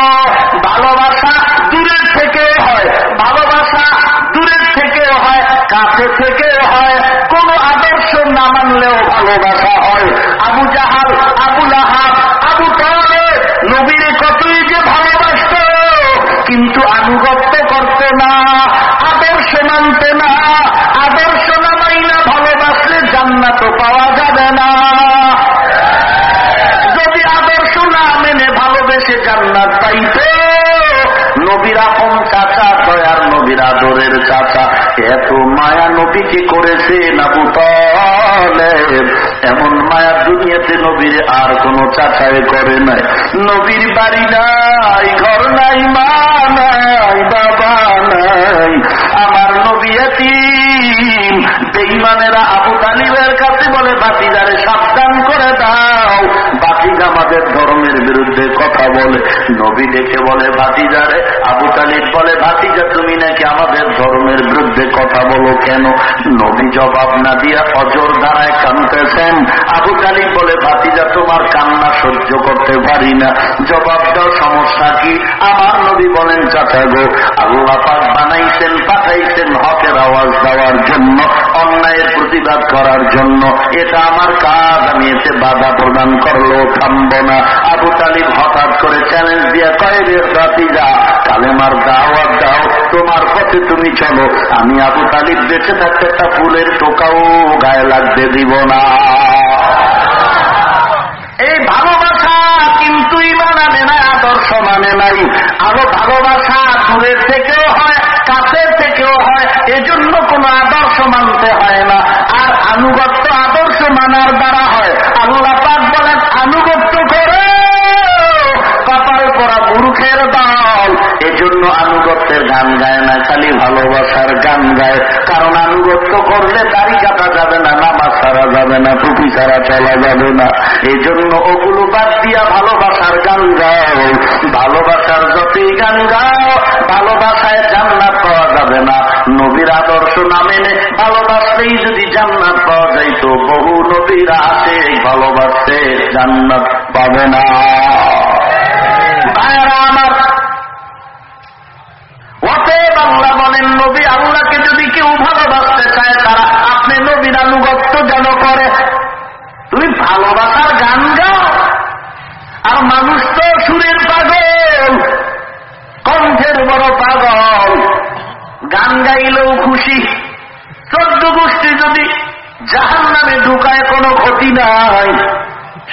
ভালোবাসা দূরের থেকেও হয়, ভালোবাসা দূরের থেকেও হয়, কাছে থেকেও হয়। কোন আদর্শ না মানলেও ভালোবাসা হয়। আবু জাহাল, আবু লাহাব, আবু তালেব নবীর কতই যে ভালোবাসত, কিন্তু আনুগত্য করত না, আদর্শ মানতে না। আদর্শ না মাইনা ভালোবাসলে জান্নাত পাওয়া যাবে না। যদি আদর্শ না মেনে ভালোবেসে জান্নাত পাইতে, নবীর আপন চাচা, দয়ার নবীর আদরের চাচা, এত মায়া নবীকে করেছে আবু তালেব। এমন মায়া দুনিয়াতে নবীর আর কোন চাচাই করে নাই। নবীর বাড়ি নাই, ঘর নাই, মা নাই, বাবা নাই। আমার নবী এতিম। বেঈমানেরা আবু তালিবের কাছে বলে, ভাতিজারে সাবধান করে দাও, ভাতিজা আমাদের ধর্মের বিরুদ্ধে কথা বলে। নবী দেখে বলে ভাতিজারে, আবু তালিব বলে ভাতিজা তুমি নাকি আমাদের ধর্মের বিরুদ্ধে কথা বলো কেন? নবী জবাব না দিয়া অজর ধারায় কাঁদতেছেন। আবু তালিব বলে ভাতিজা তোমার কান্না সহ্য করতে পারি না, জবাব দাও সমস্যা কি? আমার নবী বলেন চাচা গো, আল্লাহ পাক বানাইছেন, পাঠাইছেন হকের আওয়াজ দেওয়ার জন্য, অন্যায়ের প্রতিবাদ করার জন্য। এটা আমার কাজ, আমি এতে বাধা প্রদান করলেও থামব না। আবু তালিব হঠাৎ করে চ্যালেঞ্জ দিয়া কয়, রে ভাতিজা কালেমার দাওয়াত দাও, তোমার পথে তুমি চলো, আমি আবু তালিব বেঁচে থাকতে একটা ফুলের টোকাও গায়ে লাগতে দিব না। এই ভালোবাসা কিন্তু ইমান আনে না, আদর্শ মানে নাই। আরো ভালোবাসা দূরের থেকেও হয়, কাছের থেকেও হয়, এজন্য কোনো আদর্শ মানতে হয় না। আর আনুগত্য আদর্শ মানার দ্বারা হয়। আল্লাহ পাক বলেন আনুগত্য করে কপালে পড়া মূর্খের দল। এজন্য আনুগত্যের গান গায় না, খালি ভালোবাসার গান গায়। কারণ আনুগত্য করলে দাড়ি কাটা যাবে না, নামাজ ছাড়া যাবে না, টুপি ছাড়া চলা যাবে না। এই জন্য ওগুলো বাদ দিয়া ভালোবাসার গান গাও। ভালোবাসার যতই গান গাও, ভালোবাসায় জান্নাত পাওয়া যাবে না। নবীর আদর্শ না মেনে ভালোবাসলেই যদি জান্নাত পাওয়া যাইতো, বহু নবীরা আছে ভালোবাসতে জান্নাত পাবে না। ভাইরা আমার, অতএব আল্লাহ বলেন নবী আল্লাহকে যদি কেউ ভালোবাসতে চায়, তারা আপনি নবীর আনুগত্য যেন করে। তুমি ভালোবাসার গান গাও, আর মানুষ তো সুরের পাগল, কণ্ঠের বড় পাগল, গান গাইলেও খুশি। 14 গোষ্ঠী যদি জাহান্নামে ঢুকায় কোনো ক্ষতি নাই,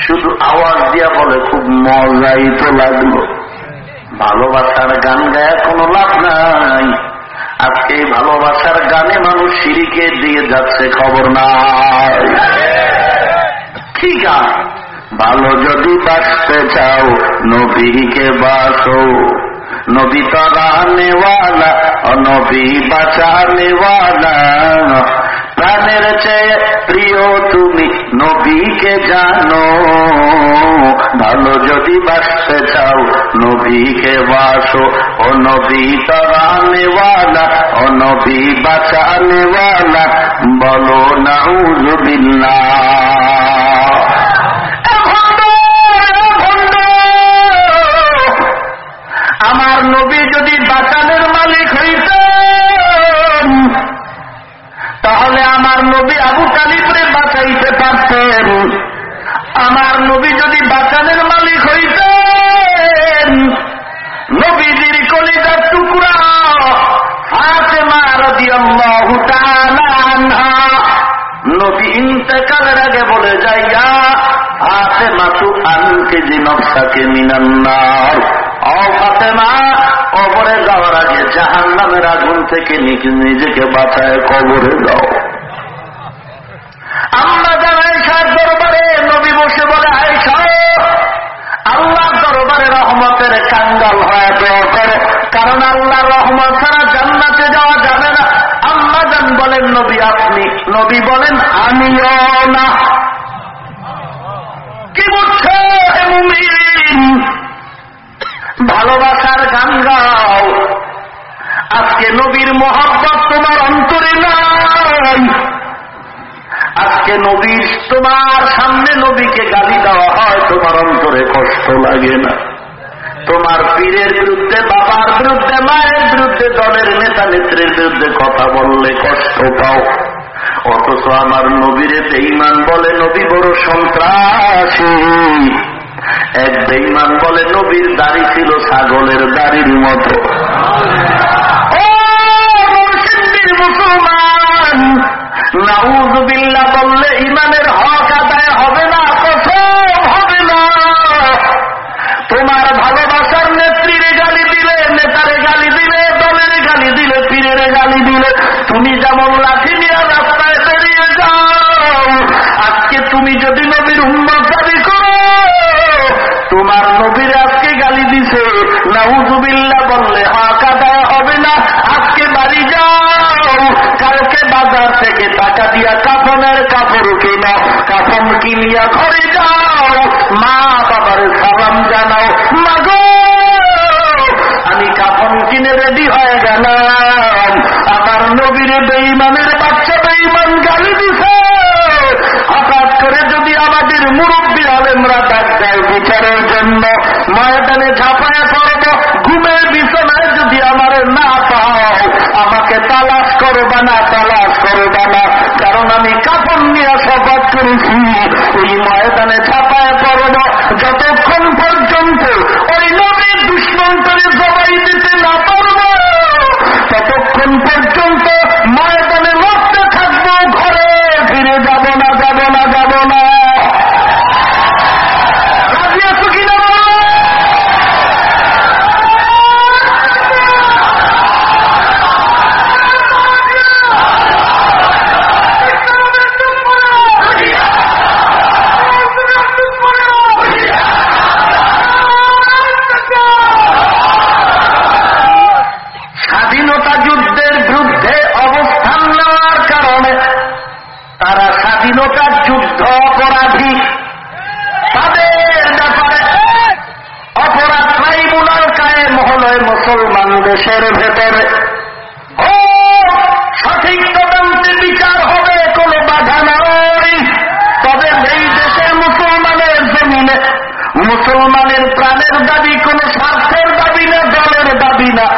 শুধু আওয়াজ দিয়া বলে খুব মজাই তো লাগলো। ভালোবাসার গান গায়ে কোনো লাভ নাই। আজকে ভালোবাসার গানে মানুষ শিরিকে দিয়ে যাচ্ছে, খবর নাই। ঠিক আছে, ভালো যদি বাঁচতে চাও নবীকে বাসো, নবী তারানেওয়ালা নবী বাঁচানেওয়ালা। প্রাণের চেয়ে প্রিয় তুমি নবীকে জানো, ভালো যদি বাঁচতে চাও নবীকে বাসো। ও নবী তারানেওয়ালা ও নবী বাঁচানেওয়ালা, বলো নাউযুবিল্লাহ। আমার নবী যদি বাঁচানোর মালিক হইতেন, তাহলে আমার নবী আবু তালিবরে বাঁচাইতে পারতেন। আমার নবী যদি বাঁচানোর মালিক হইতেন, নবীজির কলিজার টুকরা ফাতেমা রাদিয়াল্লাহু তাআলা আনহা নবী ইন্তেকালের আগে বলে যায়, ইয়া ফাতেমা তু আনকিজি নফসাকে মিনান নার, ও ফাতেমা কবরে যাওয়ার আগে জাহান্নামের আগুন থেকে নিজেকে বাঁচায় কবরে যাও। আমরা যারা আয়েশার দরবারে নবী বসে বলে, আয়েশা আল্লাহর দরবারে রহমতের কাঙ্গাল হয়ে দোয়া করো, কারণ আল্লাহর রহমত ছাড়া জান্নাতে যাওয়া যাবে না। আম্মা জান বলেন, নবী আপনি, নবী বলেন আমিও না। কি বুঝছো হে মুমিন? ভালোবাসার গান গাও। আজকে নবীর মহব্বত তোমার অন্তরে নাই। আজকে নবীর তোমার সামনে নবীকে গালি দেওয়া হয়, তোমার অন্তরে কষ্ট লাগে না। তোমার পীরের বিরুদ্ধে, বাবার বিরুদ্ধে, মায়ের বিরুদ্ধে, দলের নেতা নেত্রীর বিরুদ্ধে কথা বললে কষ্ট পাও। অথচ আমার নবীরে বেঈমান বলে নবী বড় সন্ত্রাসী। এক বেঈমান বলে নবীর দাড়ি ছিল ছাগলের দাড়ির মতো। ও মুসলিম মুসলমান, নাউযুবিল্লাহ বললে ইমানের হক আদায় হবে না, কসম হবে না। তোমার ভালোবাসার নেত্রীর গালি দিলে, নেতারে গালি দিলে, দলের গালি দিলে, পীরের গালি দিলে, তুমি যেমন লাঠি নিয়ে রাস্তায় বেরিয়ে যাও। আজকে তুমি যদি নবীর উম্মত দাবি করো, তোমার নবীর আজকে গালি দিছে, নাউযুবিল্লাহ বললে হক আদায় হবে না। আজকে বাড়ি যাও, কালকে বাজার থেকে টাকা দিয়া কাফনের কাপড় কিনো, কাফন কিনিয়া ঘরে যাও, মা বাবার সালাম জানাও, মাগো আমি কাফন কিনে রেডি হয়ে গেলাম। আমার নবীর বেঈমানের বাচ্চা বেঈমান গালি দিছে। হঠাৎ করে যদি আমাদের মুরব্বী আলেমরা ডাক দেয় বিচারের জন্য, ময়দানে ঝাঁপায় পড়ব, ঘুমের বিছানায় যদি আমার না পাও, আমাকে তালাশ করবা না, তালাশ করবা না, কারণ আমি কাফন নিয়ে শপথ করেছি ওই ময়দানে ঝাঁপায় পড়ব যতক্ষণ পর্যন্ত ওই নবীর দুশমন করে জবাই দিতে না পারব, ততক্ষণ পর্যন্ত ময়দানে লড়তে থাকবো, ঘরে ফিরে যাব না, যাব না, যাব না। রাজি আছো কিনা? স্বাধীনতা যুদ্ধের বিরুদ্ধে অবস্থান নেওয়ার কারণে তারা স্বাধীনতার যুদ্ধ অপরাধী, তাদের ব্যাপারে অপরাধ ট্রাইব্যুনাল কায়েম হল মুসলমান দেশের ভেতরে। ও সঠিক তদন্তে বিচার হবে, কোনো বাধা নাই। তবে এই দেশের মুসলমানের জমিনে মুসলমানের প্রাণের দাবি কোনো স্বার্থের দাবি না, দলের দাবি না।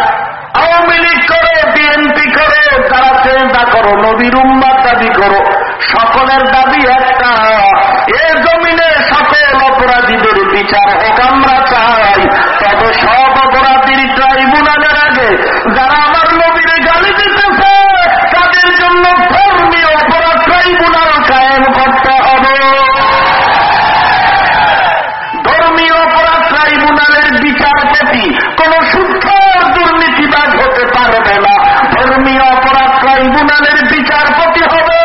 আওয়ামী লীগ করো, বিএনপি করো, যারা চেষ্টা করো, নবীর উম্মত দাবি করো, সকলের দাবি একটা, এ জমিনে সকল অপরাধীদের বিচার হোক আমরা চাই। তবে সব অপরাধীর ট্রাইব্যুনালের আগে যারা আমার নবীর গালি দিতেছে, তাদের জন্য ধর্মীয় অপরাধ ট্রাইব্যুনাল কায়েম করতে হবে। ধর্মীয় অপরাধ ট্রাইব্যুনালের বিচারপতি কোন সুৎখোর দুর্নীতিবাজ হতে পারবে না। ধর্মীয় অপরাধ ট্রাইব্যুনালের বিচারপতি হবে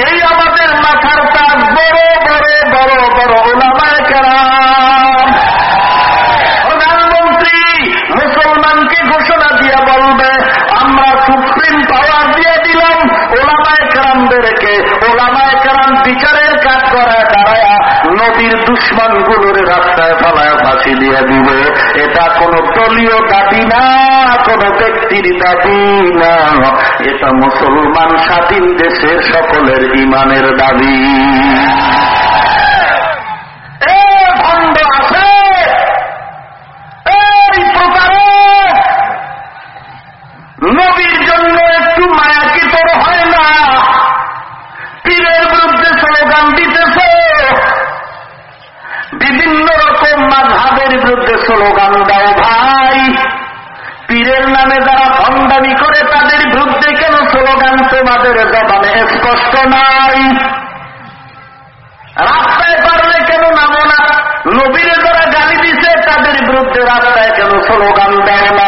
এই আমাদের মাথার তাজ বড় বড় বড় বড় উলামায়ে কেরাম। প্রধানমন্ত্রী মুসলমানকে ঘোষণা দিয়ে বলবে, আমরা সুপ্রিম পাওয়ার দিয়ে দিলাম উলামায়ে কেরামদেরকে, উলামায়ে কেরাম বিচারের কাজ করায় দাঁড়ায় নবীর দুশ্মন গুলোর রাস্তায় ফেলায় ফাঁসি দিয়ে দিবে। এটা কোন দলীয় দাবি না, কোন ব্যক্তির দাবি না, এটা মুসলমান স্বাধীন দেশের সকলের ইমানের দাবি। ভণ্ড আছে, এই প্রতারক নবীর জন্য একটু মায়া কি তোর হয় না? পীরের বিরুদ্ধে স্লোগান দিতেছে, বিভিন্ন রকম মাযহাবের বিরুদ্ধে স্লোগান দাও ভাই। পীরের নামে যারা ভণ্ডামি করে তাদের বিরুদ্ধে কেন স্লোগান বয়ান তোমাদের জবানে স্পষ্ট নাই? রাস্তায় পারলে কেন নামো না? নবীরে যারা গালি দিছে তাদের বিরুদ্ধে রাস্তায় কেন স্লোগান দেয় না?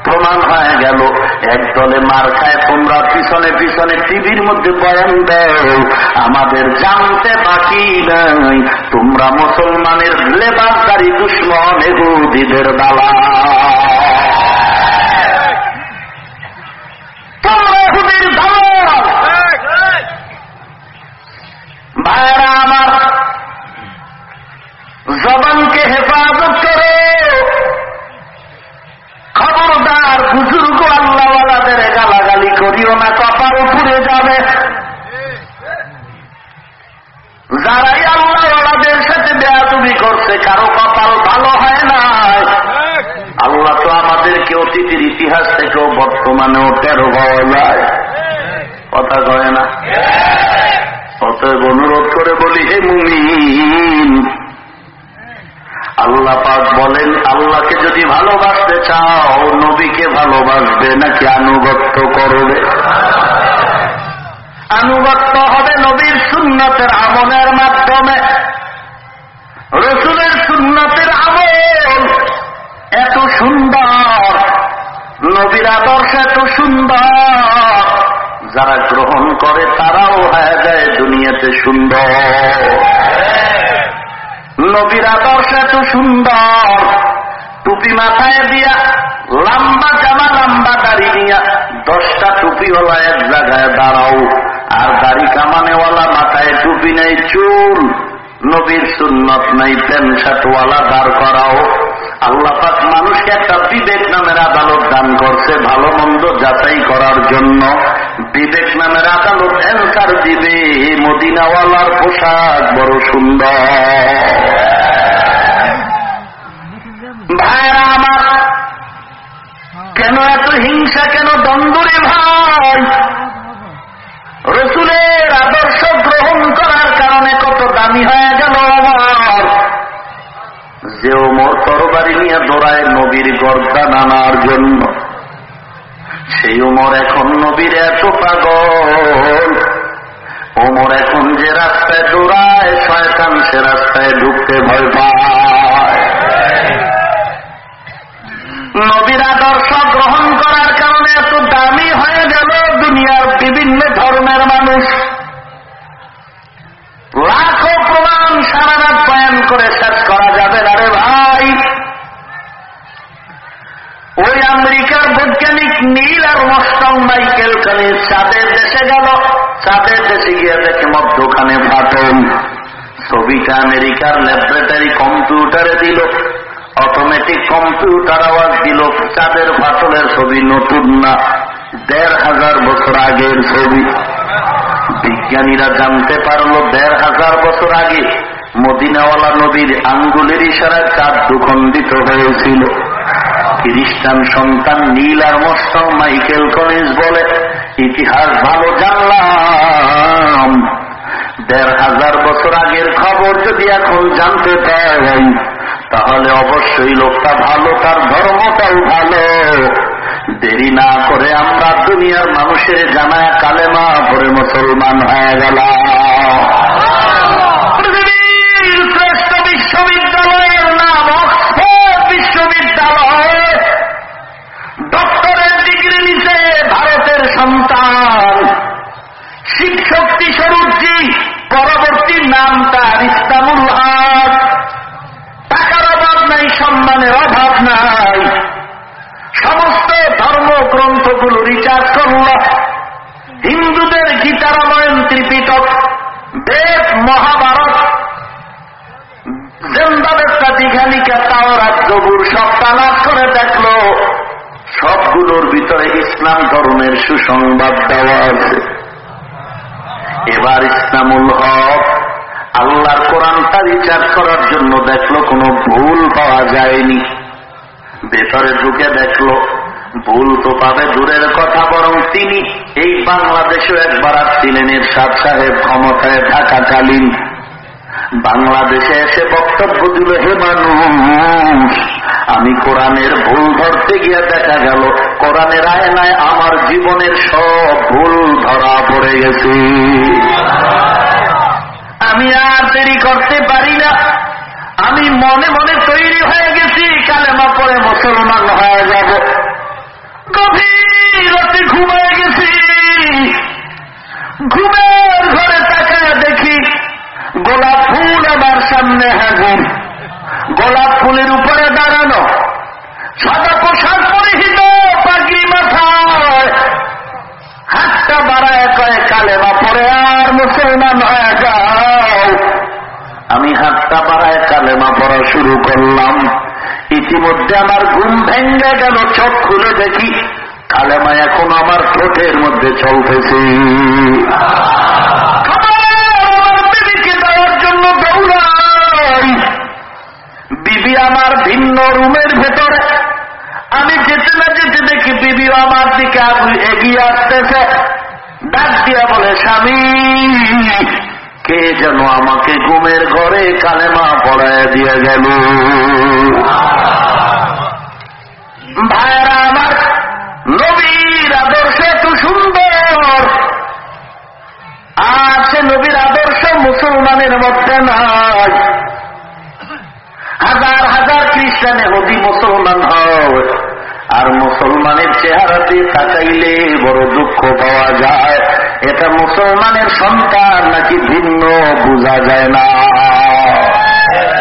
প্রমাণ হয়ে গেল একদলে মার খায়, তোমরা পিছনে পিছনে টিভির মধ্যে বয়ান দেও, আমাদের জানতে বাকি নাই তোমরা মুসলমানের লেবাসদারি দুশ্মন ইহুদীদের দালা, তোমরা ইহুদীর দালাল। ভাইরা আমার, জবানকে হেফাজত করো। খবরদার বুজুর্গ আল্লাহওয়ালাদের গালাগালি করিও না, কপাল পুড়ে যাবে। যারাই আল্লাহওয়ালাদের সাথে বেয়াদবি করছে কারো কপাল ভালো হয় না। আল্লাহ তো আমাদেরকে অতীতের ইতিহাস থেকেও বর্তমানেও টেরো পাওয়া যায়, কথা কয় না? অতএব অনুরোধ করে বলি, হে মুমিন, আল্লাহ পাক বলেন আল্লাহকে যদি ভালোবাসতে চাও নবীকে ভালোবাসবে নাকি আনুগত্য করবে? আনুগত্য হবে নবীর সুন্নতের আমলের মাধ্যমে। রাসূলের সুন্নতের আমল এত সুন্দর, নবীর আদর্শ এত সুন্দর, যারা গ্রহণ করে তারাও হয়ে যায় দুনিয়াতে সুন্দর। নবীর আদর্শ এত সুন্দর, টুপি মাথায় দিয়া, লম্বা জামা লম্বা দাড়ি নিয়া 10টা টুপিওয়ালা এক জায়গায় দাঁড়াও, আর দাড়ি কামানেওয়ালা মাথায় টুপি নেই, চুল, নবীর সুন্নত নাই, প্যান্ট শার্টওয়ালা দাঁড় করাও। আল্লাহ পাক মানুষকে একটা বিবেক নামের আদালত দান করছে ভালো মন্দ যাচাই করার জন্য। বিবেক নামের আদালত অ্যান্সার দিবে মদিনাওয়ালার পোশাক বড় সুন্দর। ভাইরা আমার, কেন এত হিংসা, কেন দ্বন্দ্বরে ভাই? রাসূলের আদর্শ গ্রহণ করার কারণে কত দামি হয়ে গেল আমার। যে ওমর তরবারি নিয়ে দৌড়ায় নবীর গর্দান আনার জন্য, সেই ওমর এখন নবীর এত পাগল। ওমর এখন যে রাস্তায় দৌড়ায় শয়তান সে রাস্তায় ঢুকতে ভয় পায়। নবীর আদর্শ গ্রহণ করার কারণে এত দামি হয়ে গেল দুনিয়ার বিভিন্ন ধর্মের মানুষ। লাখো প্রমাণ সারা রাত বয়ান করে শেষ করা যাবে না রে ভাই। ওই আমেরিকার বৈজ্ঞানিক নীল আর মস্টং মাইকেল খালি চাঁদের দেশে গেল, চাঁদের দেশে গিয়ে দেখে মধ্যখানে ফাটল। ছবিটা আমেরিকার ল্যাবরেটরি কম্পিউটারে দিল, অটোমেটিক কম্পিউটার আওয়াজ দিল চাঁদের ফাটলের ছবি নতুন না, ১৫০০ বছর আগের ছবি। বিজ্ঞানীরা জানতে পারলো ১৫০০ বছর আগে মদিনাওয়ালা নবীর আঙ্গুলের ইশারায় চাঁদ দুখণ্ডিত হয়েছিল। খ্রিস্টান সন্তান নীল আর মস্টং মাইকেল কলিন্স বলে, ইতিহাস ভালো জানলাম, ১৫০০ বছর আগের খবর যদি এখন জানতে পাই তাহলে অবশ্যই লোকটা ভালো, তার ধর্মটাও ভালো। দেরি না করে আমরা দুনিয়ার মানুষের জানায় কালেমা পড়ে মুসলমান হয়ে গেলাম। পৃথিবীর শ্রেষ্ঠ বিশ্ববিদ্যালয়ের নাম অক্সফোর্ড বিশ্ববিদ্যালয়। ডক্টরের ডিগ্রি নিছে ভারতের সন্তান, শিবশক্তি স্বরূপজি, পরবর্তী নাম তার ইসলামুল হক। টাকার অভাব নাই, সম্মানের অভাব নাই। সমস্ত ধর্মগ্রন্থগুলো রিচার্জ করল, হিন্দুদের গীতা, রামায়ণ, ত্রিপিটক, বেদ, মহাভারত, জেন্দাবেস্তা, দীঘালিকা, তাওরাত, জবুর সব তালাশ করে দেখল, সবগুলোর ভিতরে ইসলাম ধর্মের সুসংবাদ দেওয়া আছে। এবার ইসলামুল হক আল্লাহর কোরআনটা রিচার্জ করার জন্য দেখলো কোনো ভুল পাওয়া যায়নি। ভেতরে ঢুকে দেখলো ভুল তো পাবে দূরের কথা, বরং তিনি এই বাংলাদেশেও একবার আসছিলেন এরশাদ সাহেব ক্ষমতায় থাকাকালীন। বাংলাদেশে এসে বক্তব্য দিল, হে মানুষ, আমি কোরআনের ভুল ধরতে গিয়ে দেখা গেল কোরআনের আয়নায় আমার জীবনের সব ভুল ধরা পড়ে গেছে। আমি আর দেরি করতে পারি না। আমি মনে মনে তৈরি হয়ে গেছি কালেমা পড়ে মুসলমান হয়ে যাব। গভীর রাতে ঘুমিয়ে গেছি। ঘুমের ঘরে তাকায় দেখি গোলাপ ফুল আমার সামনে হাজির। গোলাপ ফুলের উপরে দাঁড়ানো, সাদা পোশাক পরিহিত, পাগড়ি মাথায়, হাতটা বাড়ায় কয়ে কালেমা পড়ে আর মুসলমান হয়ে যাও। আমি হাতটা বাড়ায় কালেমা পড়া শুরু করলাম। ইতিমধ্যে আমার ঘুম ভেঙে গেল। চোখ খুলে দেখি কালেমা এখন আমার ঠোঁটের মধ্যে চলতেছে। আমার বিবিকে দেওয়ার জন্য দৌড়াই। বিবি আমার ভিন্ন রুমের ভেতরে। আমি যেতে না যেতে দেখি বিবি আমার দিকে এগিয়ে আসতেছে। ডাক দিয়া বলে, স্বামী, কে যেন আমাকে ঘুমের ঘরে কালেমা পড়ায় দিয়ে গেল। ভাইরা আমার, নবীর আদর্শ এত সুন্দর, আর সে নবীর আদর্শ মুসলমানের মধ্যে নাই। হাজার হাজার খ্রিস্টান ইহুদি মুসলমান হয়, আর মুসলমানের চেহারা দিয়ে তাকাইলে বড় দুঃখ পাওয়া যায়। এটা মুসলমানের সন্তান নাকি ভিন্ন বোঝা যায় না।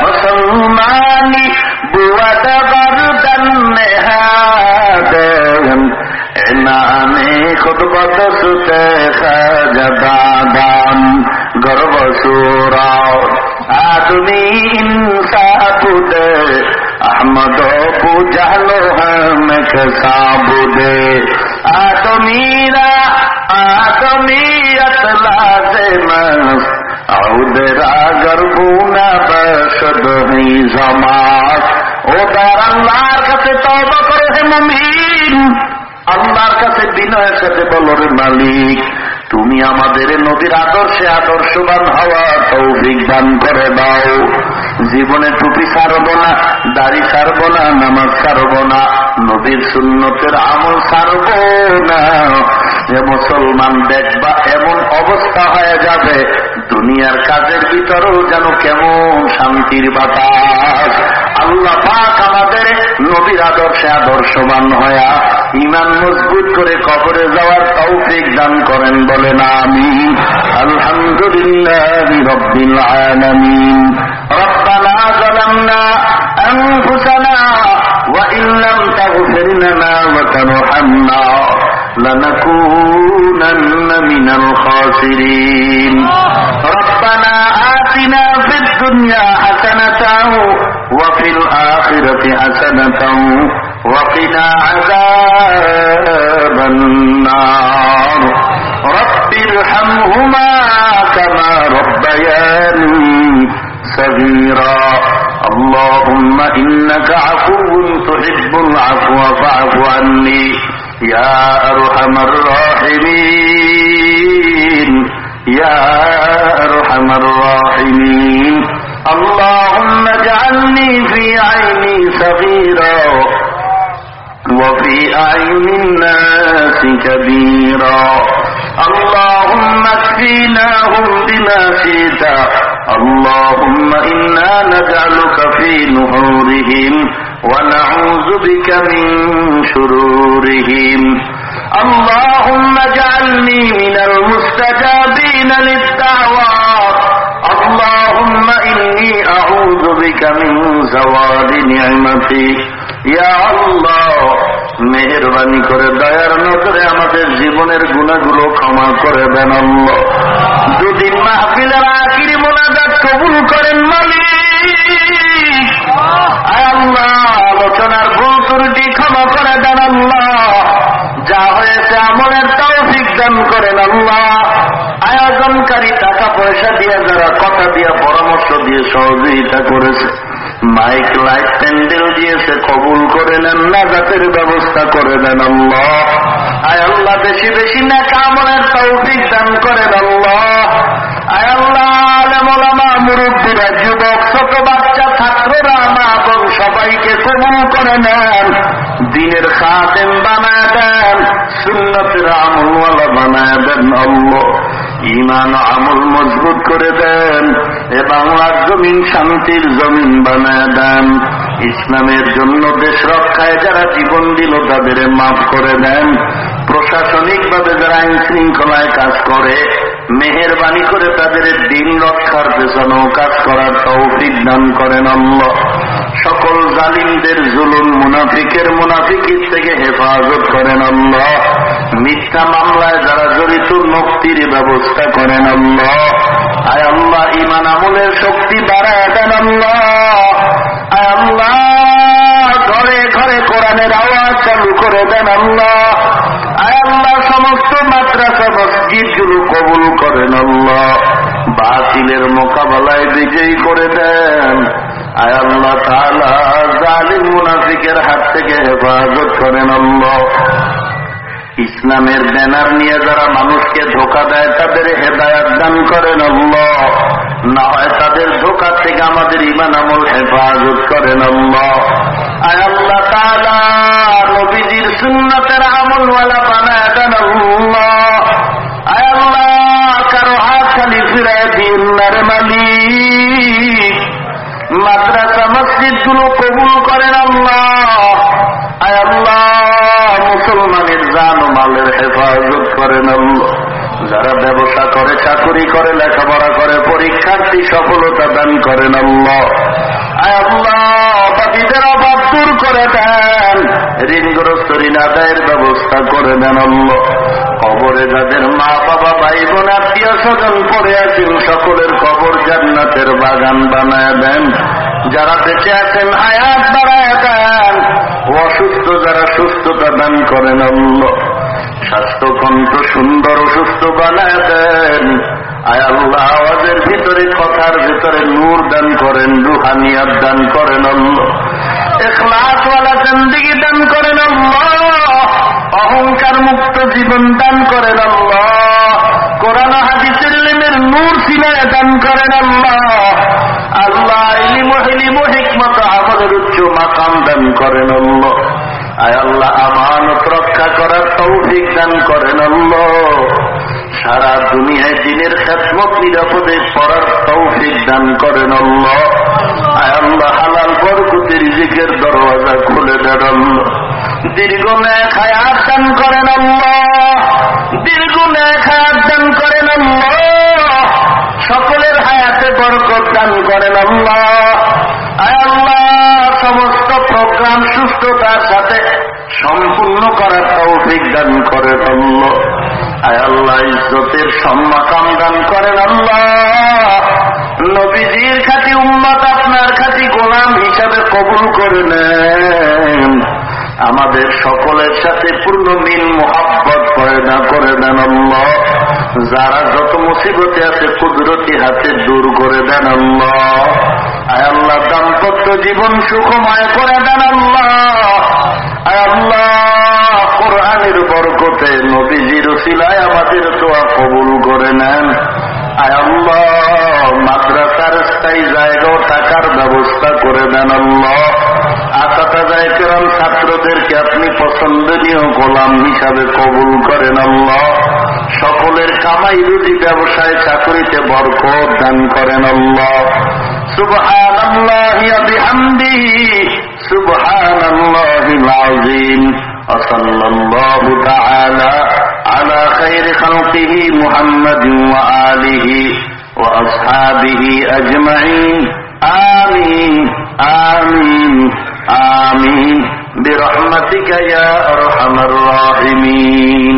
মুসলমানি বুয়াটা বারদান নেহাদেন এনানে খুতবত সুতে খাজাদান গর্বসুরাও আদমি ইনসাবুদে আহমদ বুঝালো হম কসাবুদে আদমিরা আদমিয়ত লাজেমস আউদরা গরবুনা বশদ হি জামাত। ও তার আল্লাহর কাছে তওবা করো হে মুমিন, আল্লাহর কাছে বিনয়ের সাথে বলো, রে মালিক, তুমি আমাদের নবীর আদর্শে আদর্শবান হওয়ার তৌফিক দান করে দাও। জীবনে টুপি ছাড়ব না, দাড়ি ছাড়ব না, নামাজ ছাড়ব না, নবীর সুন্নতের আমল ছাড়ব না। যে মুসলমান দেখবা এমন অবস্থা হয়ে যাবে, দুনিয়ার কাজের ভিতরেও যেন কেমন শান্তির বাতাস। আল্লাহ পাক আমাদের নবীর আদর্শে আদর্শবান হয়া ঈমান মজবুত করে কবরে যাওয়ার তৌফিক দান করেন, বলেন আমিন। আলহামদুলিল্লাহি রাব্বিল আলামিন। রব্বানা যালামনা আনফুসানা ওয়া ইন লাম তাগফির লানা ওয়া তারহামনা লানাকুনান্না মিনাল খাসিরিন। রব্বানা আতিনা ফিদ দুনিয়া হাসানাতাও ওয়া ফিল আখিরাতি হাসানাতাও ওয়া কিনা আযাবান নার। রব্বিরহামহুমা কামা রব্বায়ানি সগীরা। اللهم إنك عفو تحب العفو فاعف عني يا أرحم الراحمين يا أرحم الراحمين. اللهم اجعلني في عيني صغيرا وفي أعين الناس كبيرا. اللهم اكفيناهم بما شئت. اللهم إنا نجعلك في نحورهم ونعوذ بك من شرورهم. اللهم اجعلني من المستجابين للدعوات. اللهم إني أعوذ بك من زوال نعمتك. يا الله, মেহেরবানি করে দয়ার নজরে আমাদের জীবনের গুনাহগুলো ক্ষমা করে দেন আল্লাহ। দুদিন মাহফিলের আখিরি মোনাজাত কবুল করেন মালিক। আয় আল্লাহ, আলোচনার ভুল ত্রুটি ক্ষমা করে দেন আল্লাহ। যা হয়েছে আমলের তৌফিক দান করেন আল্লাহ। আয়োজনকারী টাকা পয়সা দিয়ে, যারা কথা দিয়ে, পরামর্শ দিয়ে সহযোগিতা করেছে, মাইক লাইট প্যান্ডেল দিয়েছে, কবুল করে নেন, নাজাতের ব্যবস্থা করে দেন আল্লাহ। আয় আল্লাহ, বেশি বেশি নেক আমলের তৌফিক দান করেন আল্লাহ। আয় আল্লাহ, আলেম ওলামা, মুরব্বিরা, যুবক, ছোট বাচ্চা, ছাত্ররা, মা বোন সবাইকে কবুল করে করে নেন, দিনের খাদেম বানায় দেন, সুন্নতের আমলওয়ালা বানায় দেন আল্লাহ। ঈমান ও আমল মজবুত করে দেন, এ বাংলার জমিন শান্তির জমিন বানায় দেন। ইসলামের জন্য দেশ রক্ষায় যারা জীবন দিল তাদের মাফ করে দেন। প্রশাসনিকভাবে যারা আইন শৃঙ্খলায় কাজ করে মেহেরবানি করে তাদের দিন রক্ষার পেছনেও কাজ করার তৌফিক দান করেন আল্লাহ। সকল জালিমদের জুলুম মুনাফিকের মুনাফিকির থেকে হেফাজত করেন আল্লাহ। মিথ্যা মামলায় যারা জড়িত মুক্তির ব্যবস্থা করেন আল্লাহ। আয় আল্লাহ ঈমান আমলের শক্তি বাড়ায় দেন আল্লাহ। আয় আল্লাহ ঘরে ঘরে কোরআনের আওয়াজ চালু করে দেন আল্লাহ। আয় আল্লাহ সমস্ত মাদ্রাসা মসজিদগুলো কবুল করেন আল্লাহ। বাতিলের মোকাবেলায় বিজয়ী করে দেন। আয় আল্লাহ তাআলা জালিম মুনাফিকের হাত থেকে হেফাজত করেন আল্লাহ। ইসলামের ব্যানার নিয়ে যারা মানুষকে ধোঁকা দেয় তাদের হেদায়াত দান করেন আল্লাহ। না হয় তাদের ধোঁকা থেকে আমাদের ঈমান আমল হেফাজত করেন আল্লাহ। আয় আল্লাহ তাআলা নবীজির সুন্নতের আমলওয়ালা বানায় দেন আল্লাহ। আয় আল্লাহ কারো হাত খালি ফিরায় দিন না রে মালিক। মাদ্রাসা মসজিদগুলো কবুল করেন আল্লাহ। আয় আল্লাহ মুসলমানের জান ও মালের হেফাজত করেন আল্লাহ। যারা ব্যবসা করে, চাকরি করে, লেখাপড়া করে, পরীক্ষার্থী সফলতা দান করেন আল্লাহ। আয় আল্লাহ বাদীদের অভাব দূর করে দেন, ঋণগ্রস্ত ঋণ আদায়ের ব্যবস্থা করে দেন আল্লাহ। কবরে যাদের মা বাবা ভাই বোন আত্মীয় স্বজন পড়ে আছেন সকলের কবর জান্নাতের বাগান বানায় দেন। যারা বেঁচে আছেন হায়াত বাড়ায় দেন। অসুস্থ যারা সুস্থতা দান করেন আল্লাহ। স্বাস্থ্যকণ্ঠ সুন্দর ও সুস্থ বানায় দেন। আয় আল্লাহ আওয়াজের ভিতরে কথার ভিতরে নূর দান করেন, রুহানিয়াত দান করেন আল্লাহ। ইখলাসওয়ালা জিন্দেগি দান করেন আল্লাহ। অহংকার মুক্ত জীবন দান করেন আল্লাহ। কোরআন ও হাদিসের ইলমের নূর সিনায় দান করেন আল্লাহ। আল্লাহ ইলম ও হিকমত আমলের উচ্চ মাকাম দান করেন আল্লাহ। আয় আল্লাহ আমানত রক্ষা করার তৌফিক দান করেন আল্লাহ। সারা দুনিয়ায় দিনের খেদমত নিরাপদে করার তৌফিক দান করেন আল্লাহ। আয় আল্লাহ হালাল বরকতের রিজিকের দরওয়াজা খুলে দেন আল্লাহ। দীর্ঘ নেক হায়াত দান করেন আল্লাহ। দীর্ঘ নেক হায়াত দান করেন আল্লাহ। সকলের হায়াতে বরকত দান করেন আল্লাহ। আয় আল্লাহ সমস্ত প্রোগ্রাম সুস্থতার সাথে সম্পূর্ণ করার তৌফিক দান করেন আল্লাহ। আয় আল্লাহ ইজ্জতের সম্মাকাম দান করেন আল্লাহ। নবীজির খাঁটি উম্মত আপনার খাঁটি গোলাম হিসাবে কবুল করে নেন। আমাদের সকলের সাথে পূর্ণ মিল মোহাব্বত পয়দা করে দেন আল্লাহ। যারা যত মুসিবতে আছে কুদরতি হাতে দূর করে দেন আল্লাহ। আয় আল্লাহ দাম্পত্য জীবন সুখময় করে দেন আল্লাহ। আয় আল্লাহ কোরআনের বরকতে নবীজির উসিলায় আমাদের দোয়া কবুল করে নেন। আয় আল্লাহ মাদ্রাসার স্থায়ী জায়গাও টাকার ব্যবস্থা করে দেন আল্লাহ। আসাতাজায়ে কেরাম ছাত্রদেরকে আপনি পছন্দনীয় গোলাম হিসাবে কবুল করেন আল্লাহ। সকলের কামাই রুজি ব্যবসায় চাকরিতে বরকত দান করেন আল্লাহ। সুবহানাল্লাহি ওয়া বিহামদিহি সুবহানাল্লাহিল আযীম। সাল্লাল্লাহু তাআলা আলা খায়রি খালকিহি মুহাম্মাদিন ওয়া আলিহি ওয়া আসহাবিহি আজমাইন। আমিন আমিন আমিন বিরহমাতিকা ইয়া আরহামার রাহিমিন।